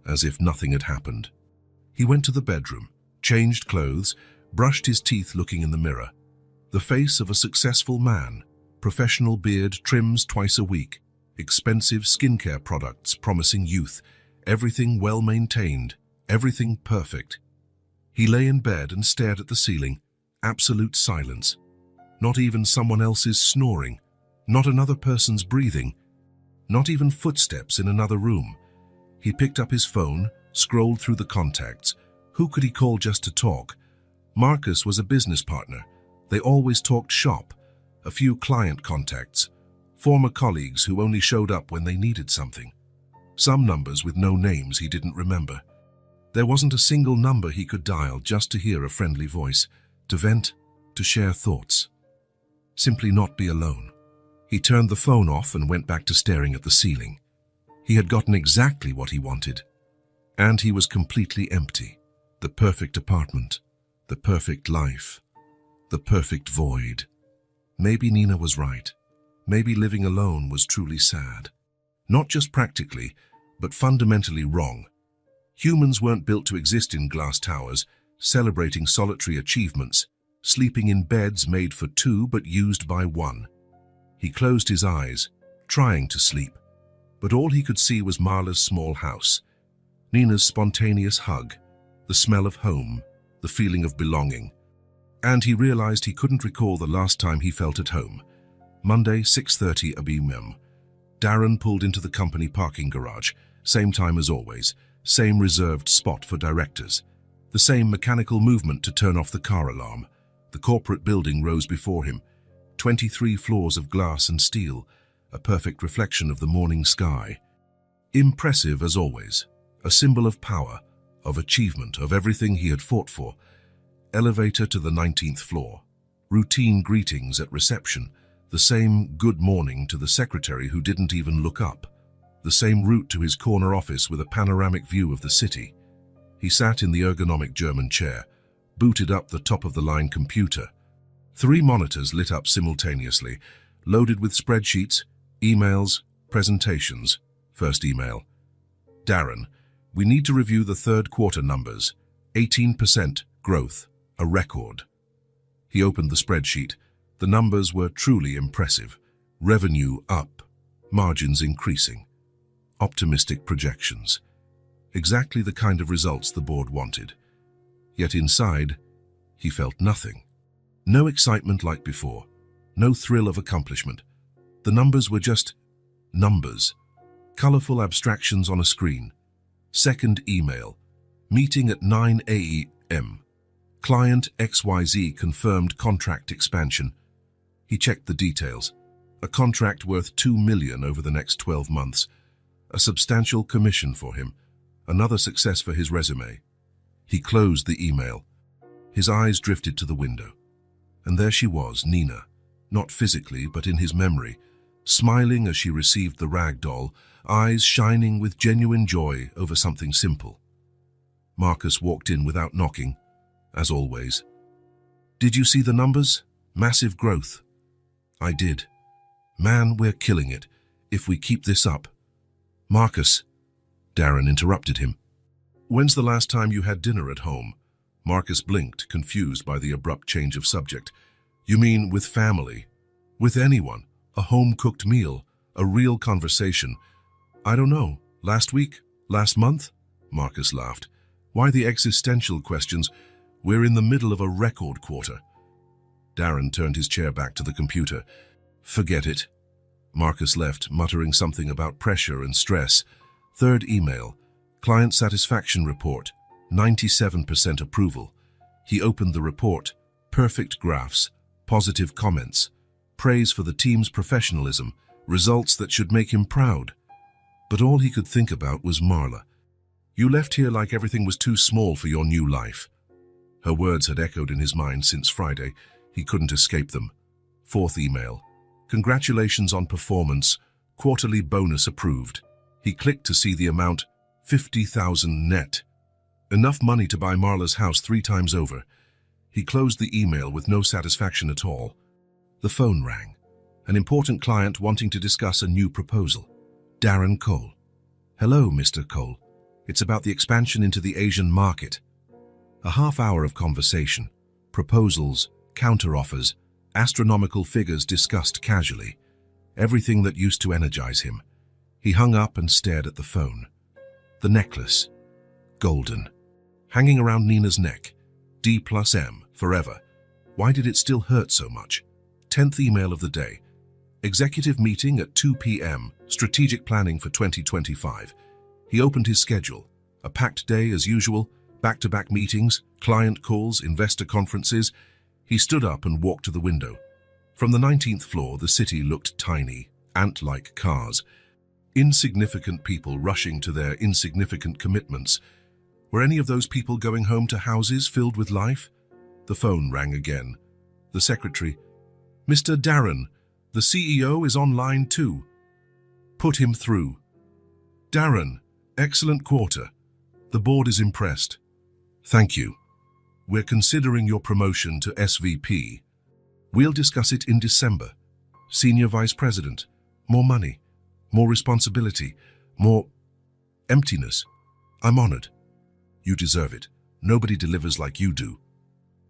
as if nothing had happened. He went to the bedroom, changed clothes, brushed his teeth looking in the mirror. The face of a successful man, professional beard, trims twice a week, expensive skincare products promising youth, everything well-maintained, everything perfect. He lay in bed and stared at the ceiling, absolute silence. Not even someone else's snoring, not another person's breathing, not even footsteps in another room. He picked up his phone, scrolled through the contacts. Who could he call just to talk? Marcus was a business partner. They always talked shop. A few client contacts, former colleagues who only showed up when they needed something. Some numbers with no names he didn't remember. There wasn't a single number he could dial just to hear a friendly voice, to vent, to share thoughts. Simply not be alone. He turned the phone off and went back to staring at the ceiling. He had gotten exactly what he wanted. And he was completely empty. The perfect apartment, the perfect life, the perfect void. Maybe Nina was right. Maybe living alone was truly sad. Not just practically, but fundamentally wrong. Humans weren't built to exist in glass towers, celebrating solitary achievements, sleeping in beds made for 2 but used by 1. He closed his eyes, trying to sleep, but all he could see was Marla's small house, Nina's spontaneous hug, the smell of home, the feeling of belonging. And he realized he couldn't recall the last time he felt at home. Monday, 6:30 a.m. Darren pulled into the company parking garage, same time as always, same reserved spot for directors, the same mechanical movement to turn off the car alarm, The corporate building rose before him, 23 floors of glass and steel, a perfect reflection of the morning sky. Impressive as always, a symbol of power, of achievement, of everything he had fought for. Elevator to the 19th floor. Routine greetings at reception, the same good morning to the secretary who didn't even look up. The same route to his corner office with a panoramic view of the city. He sat in the ergonomic German chair, booted up the top-of-the-line computer. 3 monitors lit up simultaneously, loaded with spreadsheets, emails, presentations. First email. Darren, we need to review the third quarter numbers. 18% growth, a record. He opened the spreadsheet. The numbers were truly impressive. Revenue up, margins increasing. Optimistic projections. Exactly the kind of results the board wanted. Yet inside, he felt nothing. No excitement like before. No thrill of accomplishment. The numbers were just numbers. Colorful abstractions on a screen. Second email. Meeting at 9 a.m. Client XYZ confirmed contract expansion. He checked the details. A contract worth $2 million over the next 12 months. A substantial commission for him. Another success for his resume. He closed the email. His eyes drifted to the window. And there she was, Nina. Not physically, but in his memory. Smiling as she received the rag doll, eyes shining with genuine joy over something simple. Marcus walked in without knocking, as always. Did you see the numbers? Massive growth. I did. Man, we're killing it, if we keep this up. Marcus. Darren interrupted him. When's the last time you had dinner at home? Marcus blinked, confused by the abrupt change of subject. You mean with family? With anyone? A home-cooked meal? A real conversation? I don't know. Last week? Last month? Marcus laughed. Why the existential questions? We're in the middle of a record quarter. Darren turned his chair back to the computer. Forget it. Marcus left, muttering something about pressure and stress. Third email. Client satisfaction report. 97% approval. He opened the report. Perfect graphs. Positive comments. Praise for the team's professionalism. Results that should make him proud. But all he could think about was Marla. You left here like everything was too small for your new life. Her words had echoed in his mind since Friday. He couldn't escape them. Fourth email. Congratulations on performance. Quarterly bonus approved. He clicked to see the amount, 50,000 net. Enough money to buy Marla's house 3 times over. He closed the email with no satisfaction at all. The phone rang. An important client wanting to discuss a new proposal. Darren Cole. Hello, Mr. Cole. It's about the expansion into the Asian market. A half hour of conversation. Proposals, counteroffers, astronomical figures discussed casually. Everything that used to energize him. He hung up and stared at the phone. The necklace. Golden. Hanging around Nina's neck. D+M, forever. Why did it still hurt so much? 10th email of the day. Executive meeting at 2 p.m. Strategic planning for 2025. He opened his schedule. A packed day as usual. Back-to-back meetings, client calls, investor conferences. He stood up and walked to the window. From the 19th floor, the city looked tiny, ant-like cars. Insignificant people rushing to their insignificant commitments. Were any of those people going home to houses filled with life? The phone rang again. The secretary. Mr. Darren, the CEO is on line 2. Put him through. Darren, excellent quarter. The board is impressed. Thank you. We're considering your promotion to SVP. We'll discuss it in December. Senior Vice President. More money. More responsibility. More emptiness. I'm honored. You deserve it. Nobody delivers like you do.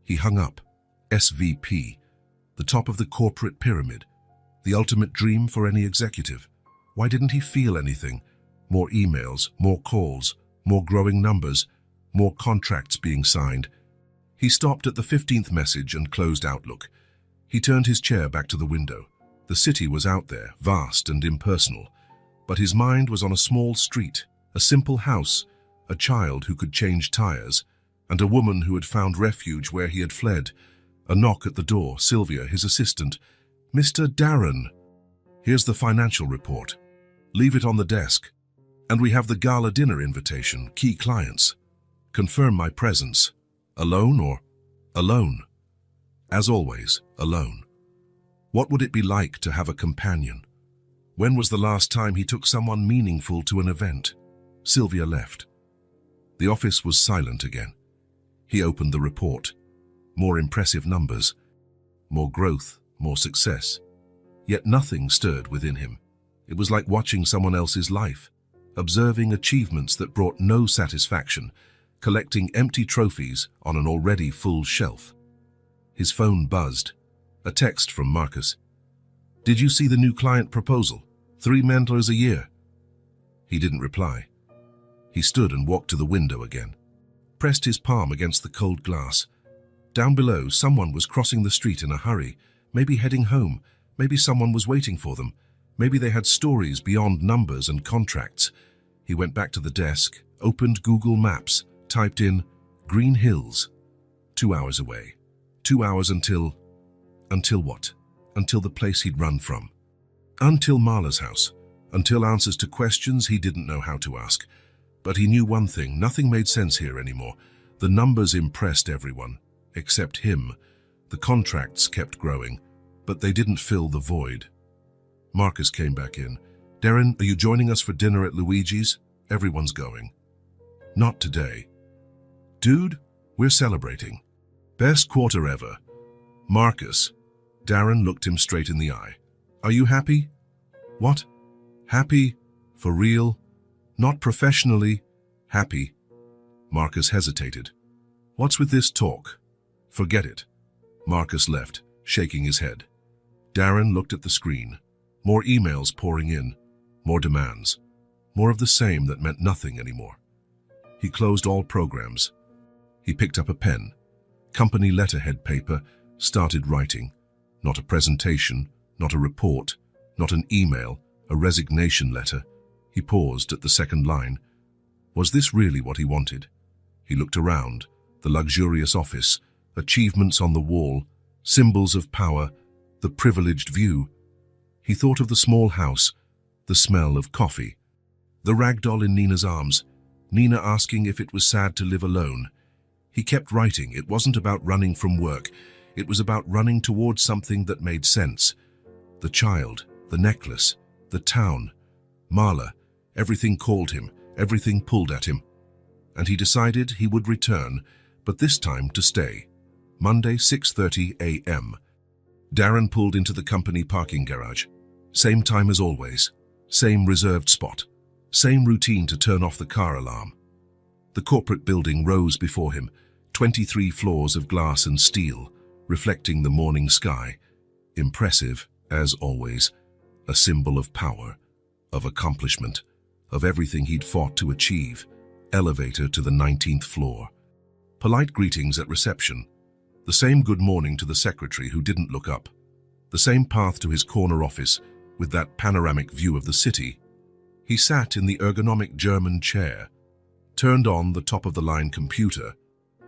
He hung up. SVP. The top of the corporate pyramid. The ultimate dream for any executive. Why didn't he feel anything? More emails, more calls, more growing numbers, more contracts being signed. He stopped at the 15th message and closed Outlook. He turned his chair back to the window. The city was out there, vast and impersonal. But his mind was on a small street, a simple house, a child who could change tires, and a woman who had found refuge where he had fled. A knock at the door. Sylvia, his assistant. "Mr. Darren, here's the financial report. Leave it on the desk. And we have the gala dinner invitation, key clients. Confirm my presence. Alone or alone?" As always, alone. What would it be like to have a companion? When was the last time he took someone meaningful to an event? Sylvia left. The office was silent again. He opened the report. More impressive numbers. More growth, more success. Yet nothing stirred within him. It was like watching someone else's life, observing achievements that brought no satisfaction, collecting empty trophies on an already full shelf. His phone buzzed. A text from Marcus. "Did you see the new client proposal? $3 million a year." He didn't reply. He stood and walked to the window again, pressed his palm against the cold glass. Down below, someone was crossing the street in a hurry, maybe heading home, maybe someone was waiting for them, maybe they had stories beyond numbers and contracts. He went back to the desk, opened Google Maps, typed in Green Hills. 2 hours away. 2 hours until what? Until the place he'd run from. Until Marla's house. Until answers to questions he didn't know how to ask. But he knew one thing, nothing made sense here anymore. The numbers impressed everyone, except him. The contracts kept growing, but they didn't fill the void. Marcus came back in. "Darren, are you joining us for dinner at Luigi's? Everyone's going." "Not today." "Dude, we're celebrating. Best quarter ever." "Marcus." Darren looked him straight in the eye. "Are you happy?" "What? Happy? For real? Not professionally? Happy?" Marcus hesitated. "What's with this talk?" "Forget it." Marcus left, shaking his head. Darren looked at the screen. More emails pouring in, more demands, more of the same that meant nothing anymore. He closed all programs. He picked up a pen, company letterhead paper, started writing. Not a presentation, not a report, not an email, a resignation letter. He paused at the second line. Was this really what he wanted? He looked around, the luxurious office, achievements on the wall, symbols of power, the privileged view. He thought of the small house, the smell of coffee, the ragdoll in Nina's arms, Nina asking if it was sad to live alone. He kept writing. It wasn't about running from work. It was about running towards something that made sense. The child, the necklace, the town, Marla, everything called him, everything pulled at him. And he decided he would return, but this time to stay. Monday, 6:30 a.m. Darren pulled into the company parking garage. Same time as always. Same reserved spot. Same routine to turn off the car alarm. The corporate building rose before him, 23 floors of glass and steel, reflecting the morning sky. Impressive, as always. A symbol of power, of accomplishment, of everything he'd fought to achieve. Elevator to the 19th floor. Polite greetings at reception. The same good morning to the secretary who didn't look up. The same path to his corner office with that panoramic view of the city. He sat in the ergonomic German chair, turned on the top-of-the-line computer.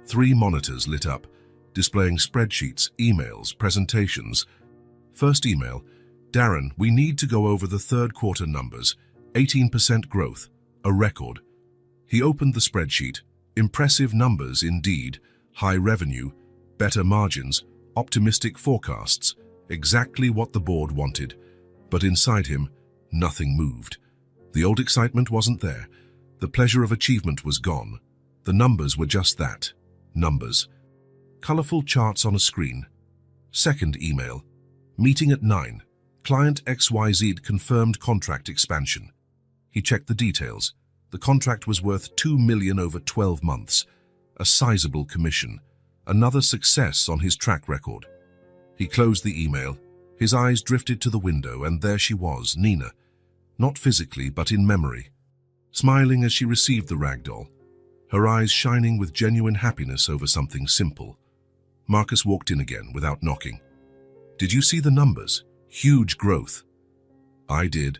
3 monitors lit up, displaying spreadsheets, emails, presentations. First email, "Darren, we need to go over the third quarter numbers. 18% growth, a record." He opened the spreadsheet. Impressive numbers indeed. High revenue, better margins, optimistic forecasts. Exactly what the board wanted. But inside him, nothing moved. The old excitement wasn't there. The pleasure of achievement was gone. The numbers were just that. Numbers. Colorful charts on a screen. Second email. Meeting at 9. Client XYZ confirmed contract expansion. He checked the details. The contract was worth $2 million over 12 months. A sizable commission. Another success on his track record. He closed the email. His eyes drifted to the window, and there she was, Nina. Not physically, but in memory. Smiling as she received the ragdoll. Her eyes shining with genuine happiness over something simple. Marcus walked in again without knocking. "Did you see the numbers? Huge growth." "I did."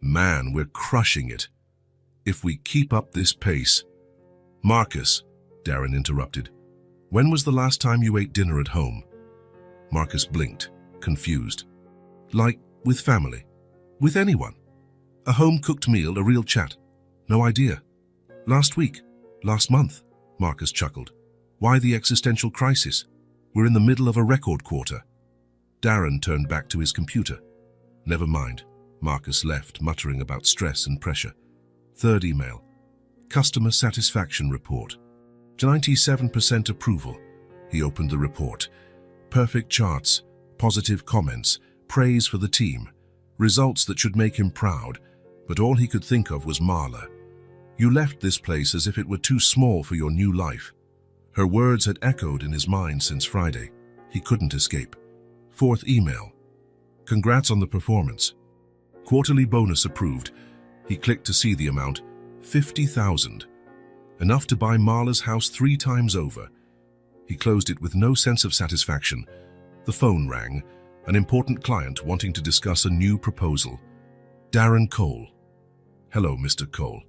"Man, we're crushing it. If we keep up this pace." "Marcus," Darren interrupted. When was the last time you ate dinner at home? Marcus blinked, confused. Like, with family? With anyone? A home-cooked meal, a real chat? No idea. Last week? Last month? Marcus chuckled. Why the existential crisis? We're in the middle of a record quarter. Darren turned back to his computer. Never mind. Marcus left, muttering about stress and pressure. Third email. Customer satisfaction report. 97% approval. He opened the report. Perfect charts, positive comments, praise for the team. Results that should make him proud, but all he could think of was Marla. You left this place as if it were too small for your new life. Her words had echoed in his mind since Friday. He couldn't escape. Fourth email. Congrats on the performance. Quarterly bonus approved. He clicked to see the amount. 50,000. Enough to buy Marla's house 3 times over. He closed it with no sense of satisfaction. The phone rang, an important client wanting to discuss a new proposal. Darren Cole. Hello, Mr. Cole.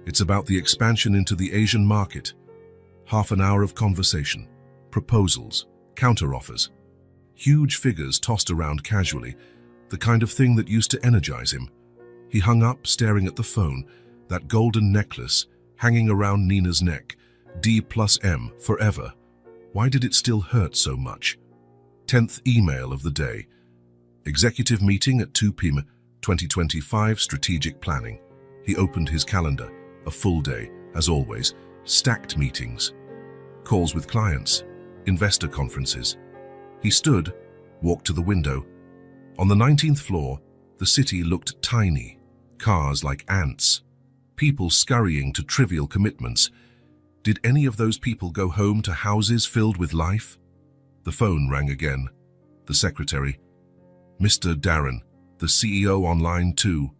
It's about the expansion into the Asian market. Half an hour of conversation. Proposals. Counteroffers. Huge figures tossed around casually, the kind of thing that used to energize him. He hung up, staring at the phone, that golden necklace hanging around Nina's neck. D+M, forever. Why did it still hurt so much? 10th email of the day. Executive meeting at 2 p.m. 2025 strategic planning. He opened his calendar. A full day, as always. Stacked meetings. Calls with clients. Investor conferences. He stood, walked to the window. On the 19th floor, the city looked tiny. Cars like ants. People scurrying to trivial commitments. Did any of those people go home to houses filled with life? The phone rang again. The secretary. Mr. Darren, the CEO on line 2.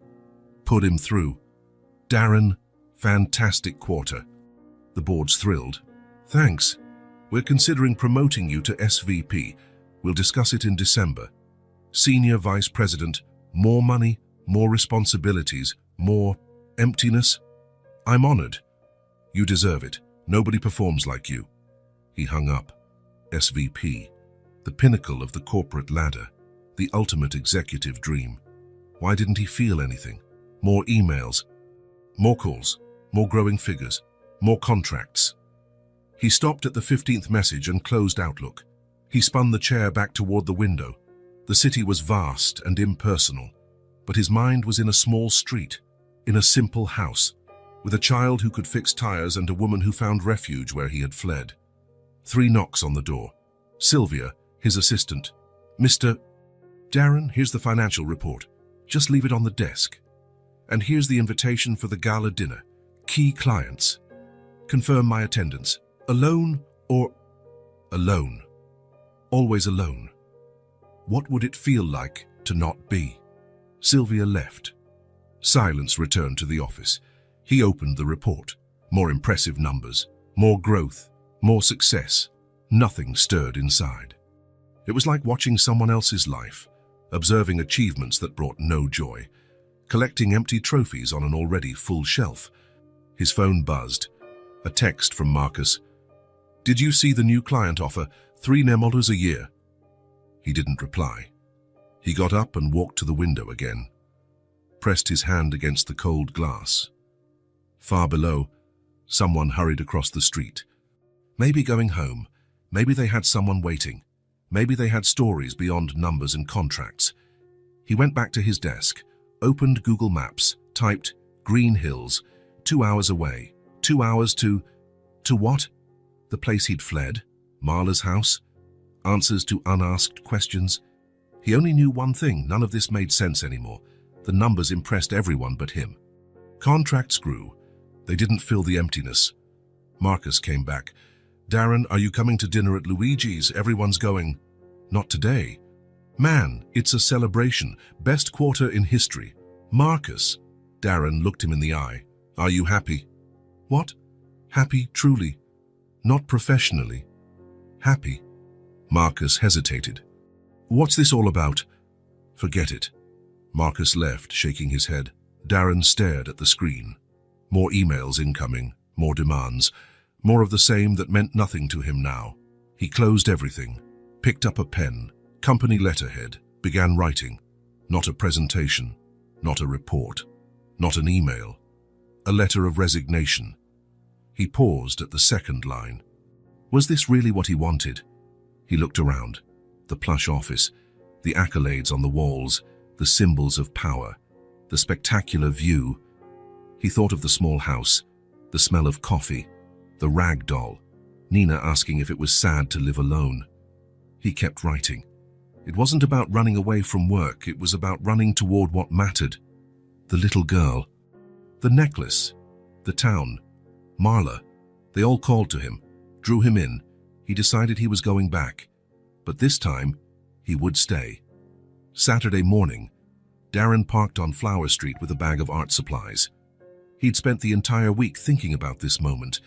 Put him through. Darren, fantastic quarter. The board's thrilled. Thanks. We're considering promoting you to SVP. We'll discuss it in December. Senior Vice President, more money, more responsibilities, more emptiness. I'm honored. You deserve it. Nobody performs like you. He hung up. SVP, the pinnacle of the corporate ladder, the ultimate executive dream. Why didn't he feel anything? More emails, more calls, more growing figures, more contracts. He stopped at the 15th message and closed Outlook. He spun the chair back toward the window. The city was vast and impersonal, but his mind was in a small street, in a simple house, with a child who could fix tires and a woman who found refuge where he had fled. 3 knocks on the door. Sylvia, his assistant. Mr. Darren, here's the financial report. Just leave it on the desk. And here's the invitation for the gala dinner. Key clients. Confirm my attendance. Alone or alone? Always alone. What would it feel like to not be? Sylvia left. Silence returned to the office. He opened the report. More impressive numbers, more growth, more success. Nothing stirred inside. It was like watching someone else's life, observing achievements that brought no joy, collecting empty trophies on an already full shelf. His phone buzzed. A text from Marcus. Did you see the new client offer? $3 a year. He didn't reply. He got up and walked to the window again, pressed his hand against the cold glass. Far below, someone hurried across the street. Maybe going home. Maybe they had someone waiting. Maybe they had stories beyond numbers and contracts. He went back to his desk, opened Google Maps, typed Green Hills, 2 hours away. 2 hours to what? The place he'd fled? Marla's house? Answers to unasked questions? He only knew one thing: none of this made sense anymore. The numbers impressed everyone but him. Contracts grew. They didn't fill the emptiness. Marcus came back. Darren, are you coming to dinner at Luigi's? Everyone's going. Not today. Man, it's a celebration. Best quarter in history. Marcus. Darren looked him in the eye. Are you happy? What? Happy, truly. Not professionally. Happy. Marcus hesitated. What's this all about? Forget it. Marcus left, shaking his head. Darren stared at the screen. More emails incoming, more demands, more of the same that meant nothing to him now. He closed everything, picked up a pen, company letterhead, began writing. Not a presentation, not a report, not an email, a letter of resignation. He paused at the second line. Was this really what he wanted? He looked around. The plush office, the accolades on the walls, the symbols of power, the spectacular view. He thought of the small house, the smell of coffee, the rag doll, Nina asking if it was sad to live alone. He kept writing. It wasn't about running away from work, it was about running toward what mattered. The little girl, the necklace, the town, Marla. They all called to him, drew him in. He decided he was going back, but this time he would stay. Saturday morning, Darren parked on Flower Street with a bag of art supplies. He'd spent the entire week thinking about this moment,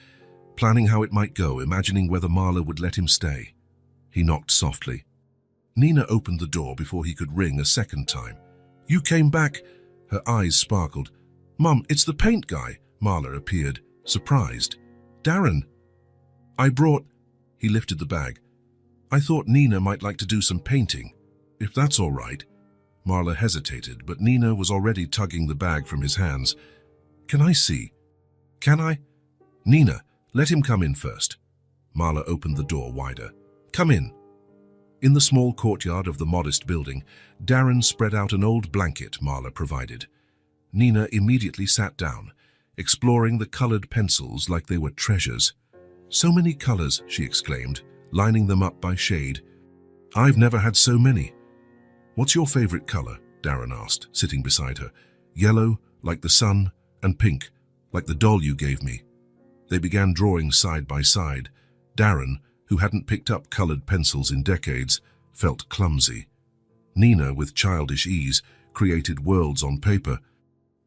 planning how it might go, imagining whether Marla would let him stay. He knocked softly. Nina opened the door before he could ring a second time. "You came back?" Her eyes sparkled. "Mum, it's the paint guy." Marla appeared, surprised. "Darren, I brought..." He lifted the bag. "I thought Nina might like to do some painting, if that's all right." Marla hesitated, but Nina was already tugging the bag from his hands. "Can I see?" "Can I?" "Nina, let him come in first." Marla opened the door wider. "Come in." In the small courtyard of the modest building, Darren spread out an old blanket Marla provided. Nina immediately sat down, exploring the colored pencils like they were treasures. "So many colors," she exclaimed, lining them up by shade. "I've never had so many." "What's your favorite color?" Darren asked, sitting beside her. "Yellow, like the sun, and pink, like the doll you gave me." They began drawing side by side. Darren, who hadn't picked up colored pencils in decades, felt clumsy. Nina, with childish ease, created worlds on paper.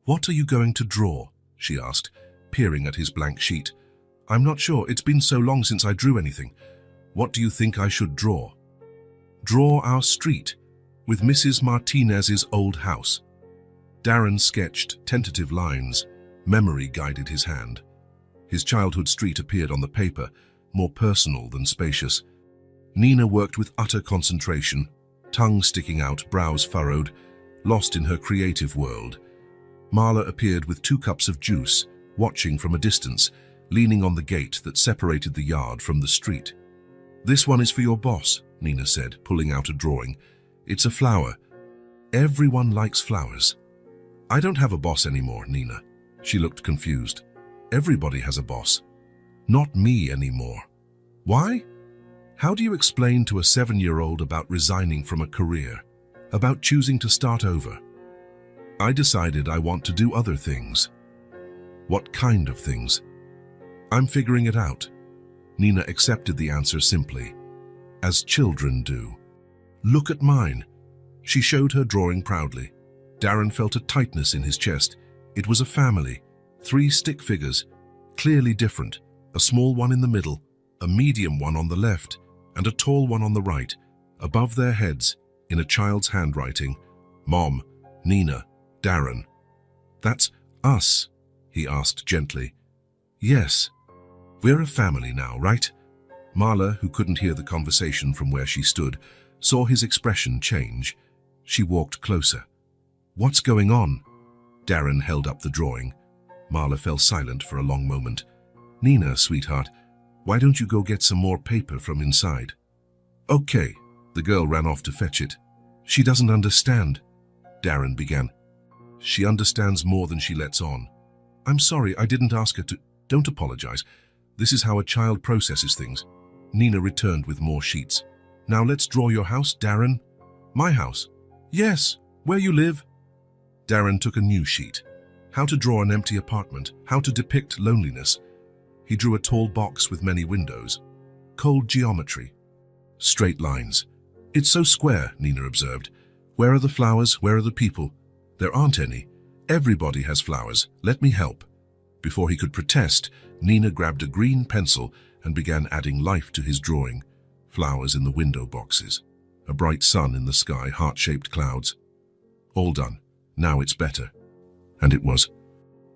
"What are you going to draw?" she asked, peering at his blank sheet. "I'm not sure. It's been so long since I drew anything." "What do you think I should draw?" "Draw our street, with Mrs. Martinez's old house." Darren sketched tentative lines. Memory guided his hand. His childhood street appeared on the paper, more personal than spacious. Nina worked with utter concentration, tongue sticking out, brows furrowed, lost in her creative world. Marla appeared with 2 cups of juice, watching from a distance, leaning on the gate that separated the yard from the street. "This one is for your boss," Nina said, pulling out a drawing. "It's a flower. Everyone likes flowers." "I don't have a boss anymore, Nina." She looked confused. "Everybody has a boss. Not me anymore." "Why?" "How do you explain to a 7-year-old about resigning from a career, about choosing to start over?" "I decided I want to do other things." "What kind of things?" "I'm figuring it out." Nina accepted the answer simply, as children do. "Look at mine." She showed her drawing proudly. Darren felt a tightness in his chest. It was a family, 3 stick figures, clearly different, a small one in the middle, a medium one on the left, and a tall one on the right. Above their heads, in a child's handwriting, "Mom, Nina, Darren." "That's us?" he asked gently. "Yes. We're a family now, right?" Marla, who couldn't hear the conversation from where she stood, saw his expression change. She walked closer. "What's going on?" Darren held up the drawing. Marla fell silent for a long moment. "Nina, sweetheart, why don't you go get some more paper from inside?" "Okay." The girl ran off to fetch it. "She doesn't understand," Darren began. "She understands more than she lets on." "I'm sorry, I didn't ask her to..." "Don't apologize. This is how a child processes things." Nina returned with more sheets. "Now let's draw your house, Darren." "My house?" "Yes, where you live." Darren took a new sheet. How to draw an empty apartment, how to depict loneliness. He drew a tall box with many windows. Cold geometry. Straight lines. "It's so square," Nina observed. "Where are the flowers? Where are the people?" "There aren't any. Everybody has flowers. Let me help." Before he could protest, Nina grabbed a green pencil and began adding life to his drawing. Flowers in the window boxes. A bright sun in the sky, heart-shaped clouds. All done. Now it's better. And it was.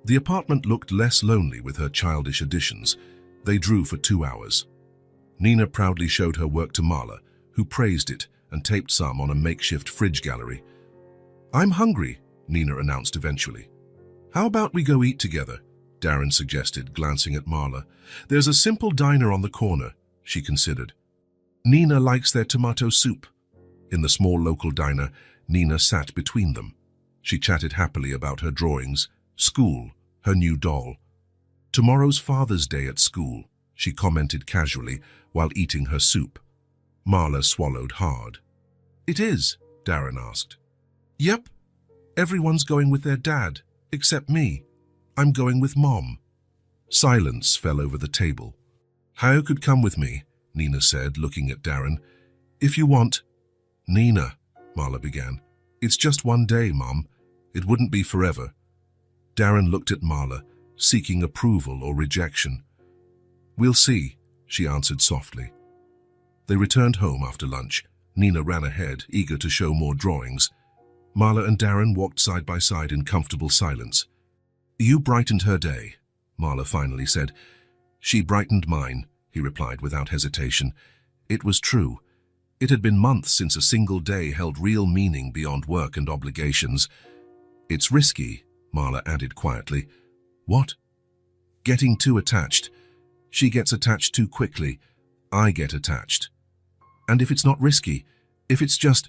The apartment looked less lonely with her childish additions. They drew for 2 hours. Nina proudly showed her work to Marla, who praised it and taped some on a makeshift fridge gallery. "I'm hungry," Nina announced eventually. "How about we go eat together?" Darren suggested, glancing at Marla. "There's a simple diner on the corner," she considered. "Nina likes their tomato soup." In the small local diner, Nina sat between them. She chatted happily about her drawings, school, her new doll. "Tomorrow's Father's Day at school," she commented casually while eating her soup. Marla swallowed hard. "It is?" Darren asked. "Yep. Everyone's going with their dad, except me. I'm going with Mom." Silence fell over the table. "Hao could come with me," Nina said, looking at Darren. "If you want." "Nina," Marla began. "It's just one day, Mom. It wouldn't be forever." Darren looked at Marla, seeking approval or rejection. "We'll see," she answered softly. They returned home after lunch. Nina ran ahead, eager to show more drawings. Marla and Darren walked side by side in comfortable silence. "You brightened her day," Marla finally said. "She brightened mine," he replied without hesitation. It was true. It had been months since a single day held real meaning beyond work and obligations. "It's risky," Marla added quietly. "What?" "Getting too attached. She gets attached too quickly. I get attached. And if it's not risky, if it's just..."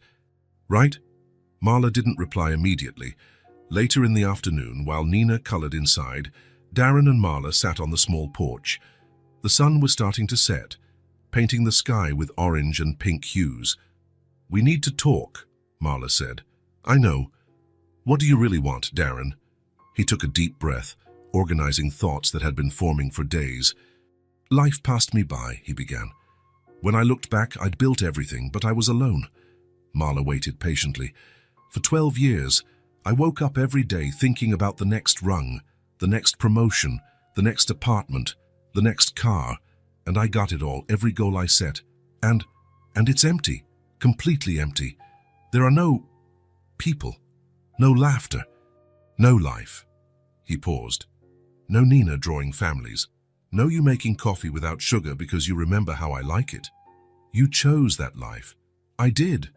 "Right?" Marla didn't reply immediately. Later in the afternoon, while Nina colored inside, Darren and Marla sat on the small porch. The sun was starting to set, painting the sky with orange and pink hues. "We need to talk," Marla said. "I know. What do you really want, Darren?" He took a deep breath, organizing thoughts that had been forming for days. "Life passed me by," he began. "When I looked back, I'd built everything, but I was alone." Marla waited patiently. "For 12 years, I woke up every day thinking about the next rung, the next promotion, the next apartment, the next car, and I got it all, every goal I set. And it's empty, completely empty. There are no people, no laughter, no life." He paused. "No Nina drawing families. No you making coffee without sugar because you remember how I like it. You chose that life. I did,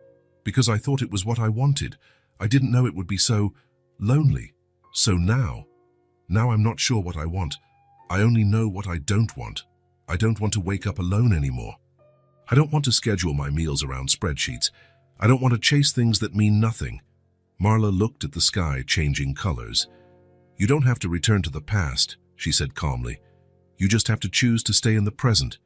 because I thought it was what I wanted. I didn't know it would be so lonely. So now I'm not sure what I want. I only know what I don't want. I don't want to wake up alone anymore. I don't want to schedule my meals around spreadsheets. I don't want to chase things that mean nothing." Marla looked at the sky changing colors. "You don't have to return to the past," she said calmly. "You just have to choose to stay in the present."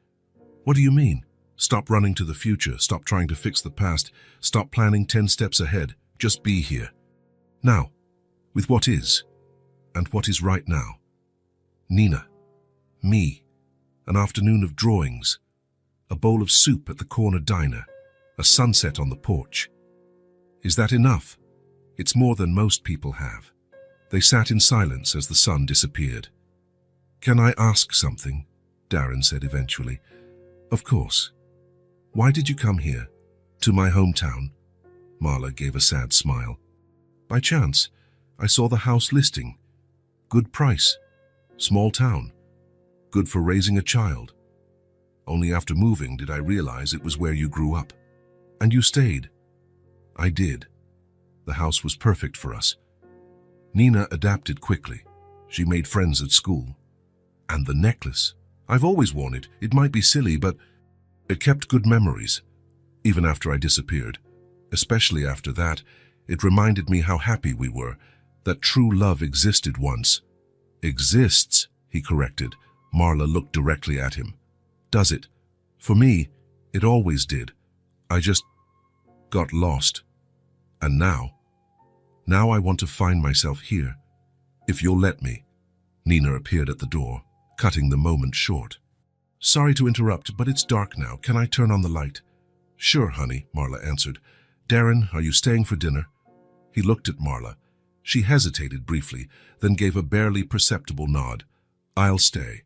"What do you mean?" "Stop running to the future. Stop trying to fix the past. Stop planning 10 steps ahead. Just be here. Now, with what is, and what is right now. Nina, me, an afternoon of drawings, a bowl of soup at the corner diner, a sunset on the porch. Is that enough? It's more than most people have." They sat in silence as the sun disappeared. "Can I ask something?" Darren said eventually. "Of course. Why did you come here? To my hometown?" Marla gave a sad smile. "By chance, I saw the house listing. Good price. Small town. Good for raising a child. Only after moving did I realize it was where you grew up. And you stayed." "I did. The house was perfect for us." Nina adapted quickly. She made friends at school. "And the necklace. I've always worn it. It might be silly, but it kept good memories, even after I disappeared. Especially after that, it reminded me how happy we were, that true love existed once." "Exists," he corrected. Marla looked directly at him. "Does it? For me, it always did. I just got lost. And now I want to find myself here. If you'll let me." Nina appeared at the door, cutting the moment short. "Sorry to interrupt, but it's dark now. Can I turn on the light?" "Sure, honey," Marla answered. "Darren, are you staying for dinner?" He looked at Marla. She hesitated briefly, then gave a barely perceptible nod. "I'll stay."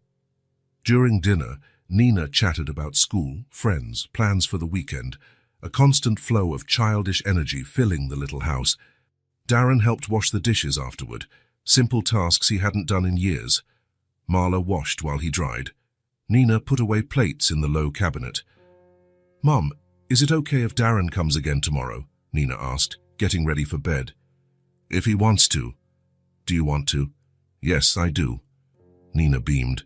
During dinner, Nina chatted about school, friends, plans for the weekend, a constant flow of childish energy filling the little house. Darren helped wash the dishes afterward, simple tasks he hadn't done in years. Marla washed while he dried. Nina put away plates in the low cabinet. "Mom, is it okay if Darren comes again tomorrow?" Nina asked, getting ready for bed. "If he wants to." "Do you want to?" "Yes, I do." Nina beamed.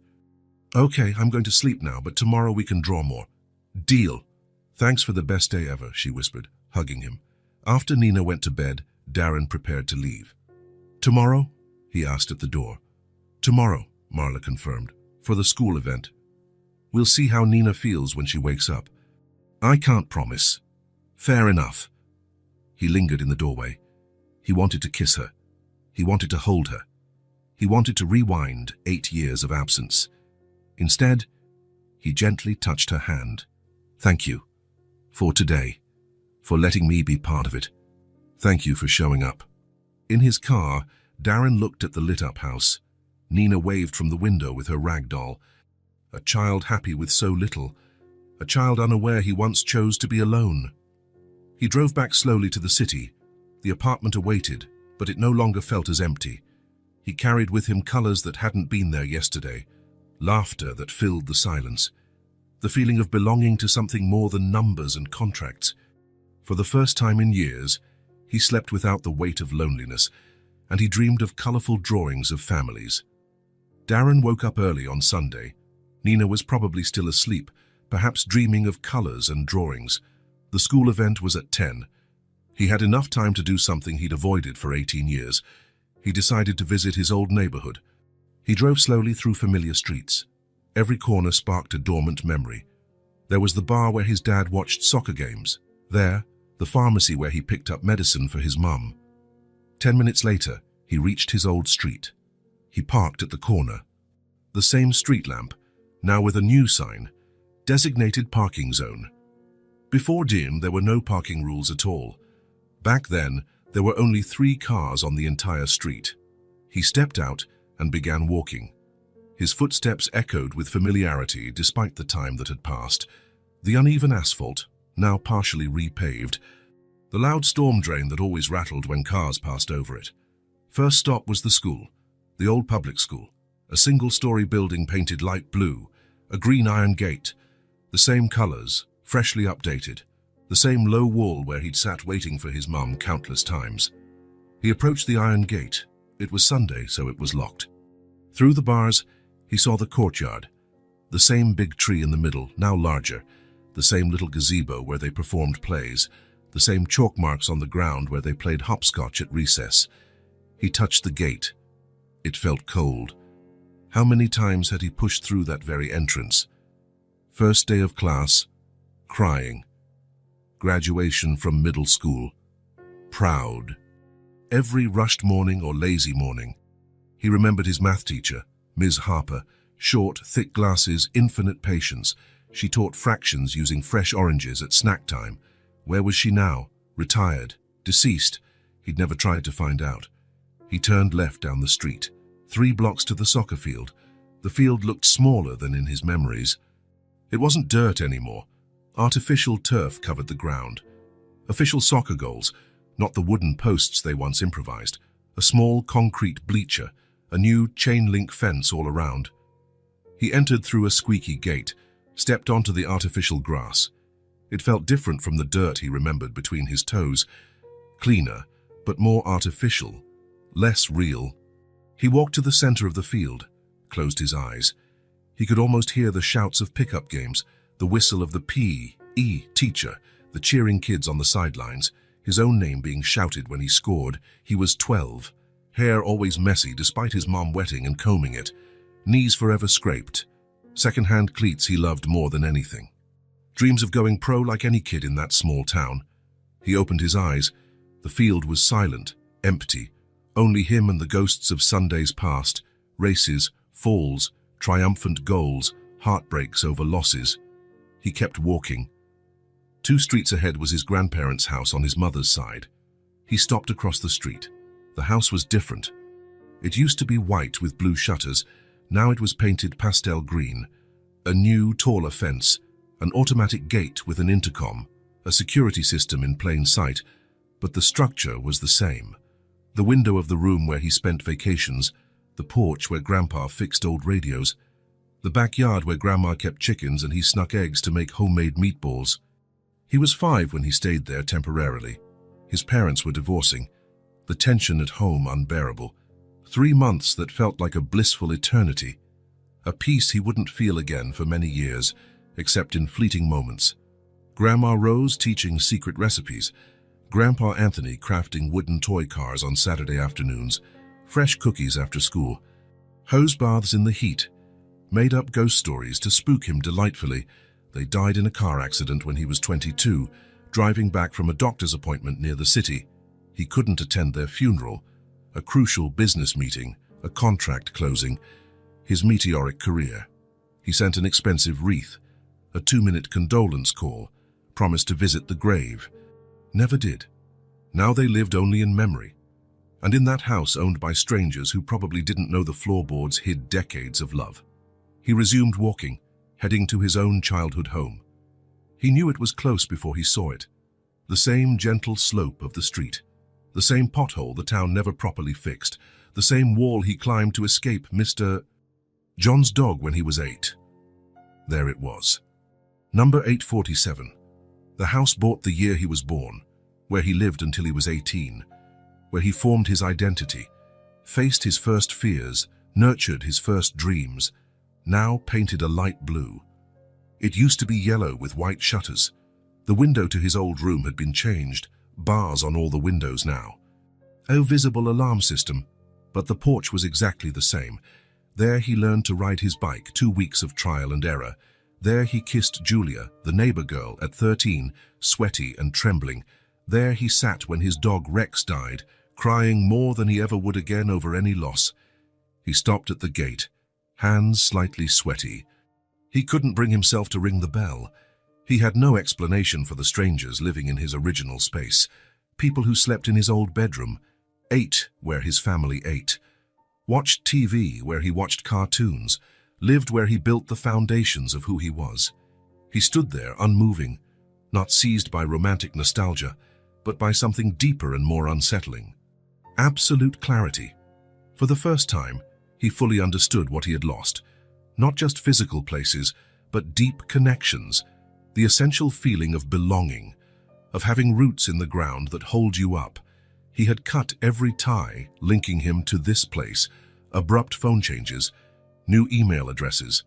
"Okay, I'm going to sleep now, but tomorrow we can draw more." "Deal." "Thanks for the best day ever," she whispered, hugging him. After Nina went to bed, Darren prepared to leave. "Tomorrow?" he asked at the door. "Tomorrow," Marla confirmed, "for the school event. We'll see how Nina feels when she wakes up." "I can't promise." "Fair enough." He lingered in the doorway. He wanted to kiss her. He wanted to hold her. He wanted to rewind 8 years of absence. Instead, he gently touched her hand. "Thank you. For today. For letting me be part of it. Thank you for showing up." In his car, Darren looked at the lit-up house. Nina waved from the window with her rag doll. A child happy with so little. A child unaware he once chose to be alone. He drove back slowly to the city. The apartment awaited, but it no longer felt as empty. He carried with him colors that hadn't been there yesterday, laughter that filled the silence, the feeling of belonging to something more than numbers and contracts. For the first time in years, he slept without the weight of loneliness, and he dreamed of colorful drawings of families. Darren woke up early on Sunday. Nina was probably still asleep, perhaps dreaming of colors and drawings. The school event was at 10. He had enough time to do something he'd avoided for 18 years. He decided to visit his old neighborhood. He drove slowly through familiar streets. Every corner sparked a dormant memory. There was the bar where his dad watched soccer games. There, the pharmacy where he picked up medicine for his mum. 10 minutes later, he reached his old street. He parked at the corner. The same street lamp, now with a new sign, designated parking zone. Before Dean, there were no parking rules at all. Back then, there were only 3 cars on the entire street. He stepped out and began walking. His footsteps echoed with familiarity despite the time that had passed. The uneven asphalt, now partially repaved. The loud storm drain that always rattled when cars passed over it. First stop was the school, the old public school. A single-story building painted light blue, a green iron gate, the same colors, freshly updated, the same low wall where he'd sat waiting for his mum countless times. He approached the iron gate. It was Sunday, so it was locked. Through the bars, he saw the courtyard, the same big tree in the middle, now larger, the same little gazebo where they performed plays, the same chalk marks on the ground where they played hopscotch at recess. He touched the gate. It felt cold. How many times had he pushed through that very entrance? First day of class, crying. Graduation from middle school, proud. Every rushed morning or lazy morning. He remembered his math teacher, Ms. Harper, short, thick glasses, infinite patience. She taught fractions using fresh oranges at snack time. Where was she now? Retired? Deceased? He'd never tried to find out. He turned left down the street, 3 blocks to the soccer field. The field looked smaller than in his memories. It wasn't dirt anymore. Artificial turf covered the ground. Official soccer goals, not the wooden posts they once improvised. A small concrete bleacher, a new chain-link fence all around. He entered through a squeaky gate, stepped onto the artificial grass. It felt different from the dirt he remembered between his toes. Cleaner, but more artificial, less real. He walked to the center of the field, closed his eyes. He could almost hear the shouts of pickup games, the whistle of the P.E. teacher, the cheering kids on the sidelines, his own name being shouted when he scored. He was 12, hair always messy despite his mom wetting and combing it, knees forever scraped, second-hand cleats he loved more than anything. Dreams of going pro like any kid in that small town. He opened his eyes. The field was silent, empty. Only him and the ghosts of Sundays past, races, falls, triumphant goals, heartbreaks over losses. He kept walking. 2 streets ahead was his grandparents' house on his mother's side. He stopped across the street. The house was different. It used to be white with blue shutters. Now it was painted pastel green. A new, taller fence, an automatic gate with an intercom, a security system in plain sight, but the structure was the same. The window of the room where he spent vacations, the porch where Grandpa fixed old radios. The backyard where Grandma kept chickens and he snuck eggs to make homemade meatballs. He was 5 when he stayed there temporarily. His parents were divorcing. The tension at home unbearable. 3 months that felt like a blissful eternity. A peace he wouldn't feel again for many years, except in fleeting moments. Grandma Rose teaching secret recipes. Grandpa Anthony crafting wooden toy cars on Saturday afternoons. Fresh cookies after school. Hose baths in the heat. Made up ghost stories to spook him delightfully. They died in a car accident when he was 22, driving back from a doctor's appointment near the city. He couldn't attend their funeral. A crucial business meeting, a contract closing. His meteoric career. He sent an expensive wreath. A 2-minute condolence call. Promised to visit the grave. Never did. Now they lived only in memory. And in that house owned by strangers who probably didn't know the floorboards hid decades of love. He resumed walking, heading to his own childhood home. He knew it was close before he saw it. The same gentle slope of the street. The same pothole the town never properly fixed. The same wall he climbed to escape Mr. John's dog when he was 8. There it was. Number 847. The house bought the year he was born, where he lived until he was 18, where he formed his identity, faced his first fears, nurtured his first dreams, now painted a light blue. It used to be yellow with white shutters. The window to his old room had been changed, bars on all the windows now. No visible alarm system, but the porch was exactly the same. There he learned to ride his bike, 2 weeks of trial and error. There he kissed Julia, the neighbor girl, at 13, sweaty and trembling. There he sat when his dog Rex died, crying more than he ever would again over any loss. He stopped at the gate, hands slightly sweaty. He couldn't bring himself to ring the bell. He had no explanation for the strangers living in his original space, people who slept in his old bedroom, ate where his family ate, watched TV where he watched cartoons, lived where he built the foundations of who he was. He stood there unmoving, not seized by romantic nostalgia, but by something deeper and more unsettling. Absolute clarity. For the first time, he fully understood what he had lost. Not just physical places, but deep connections, the essential feeling of belonging, of having roots in the ground that hold you up. He had cut every tie linking him to this place, abrupt phone changes, new email addresses,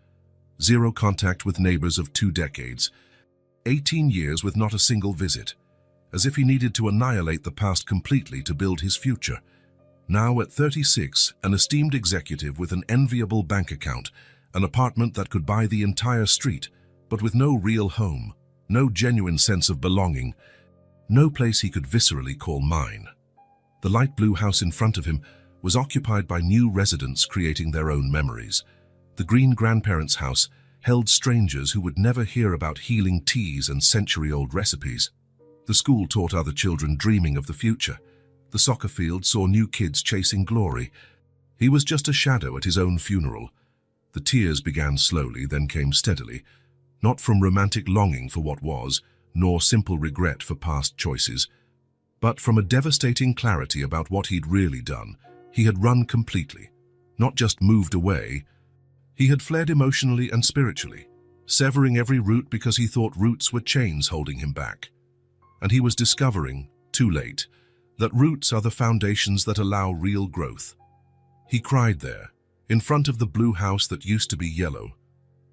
zero contact with neighbors of 2 decades, 18 years with not a single visit, as if he needed to annihilate the past completely to build his future. Now at 36, an esteemed executive with an enviable bank account, an apartment that could buy the entire street, but with no real home, no genuine sense of belonging, no place he could viscerally call mine. The light blue house in front of him was occupied by new residents creating their own memories. The green grandparents' house held strangers who would never hear about healing teas and century-old recipes. The school taught other children dreaming of the future. The soccer field saw new kids chasing glory. He was just a shadow at his own funeral. The tears began slowly, then came steadily, not from romantic longing for what was, nor simple regret for past choices, but from a devastating clarity about what he'd really done. He had run completely, not just moved away. He had fled emotionally and spiritually, severing every root because he thought roots were chains holding him back. And he was discovering, too late, that roots are the foundations that allow real growth. He cried there, in front of the blue house that used to be yellow.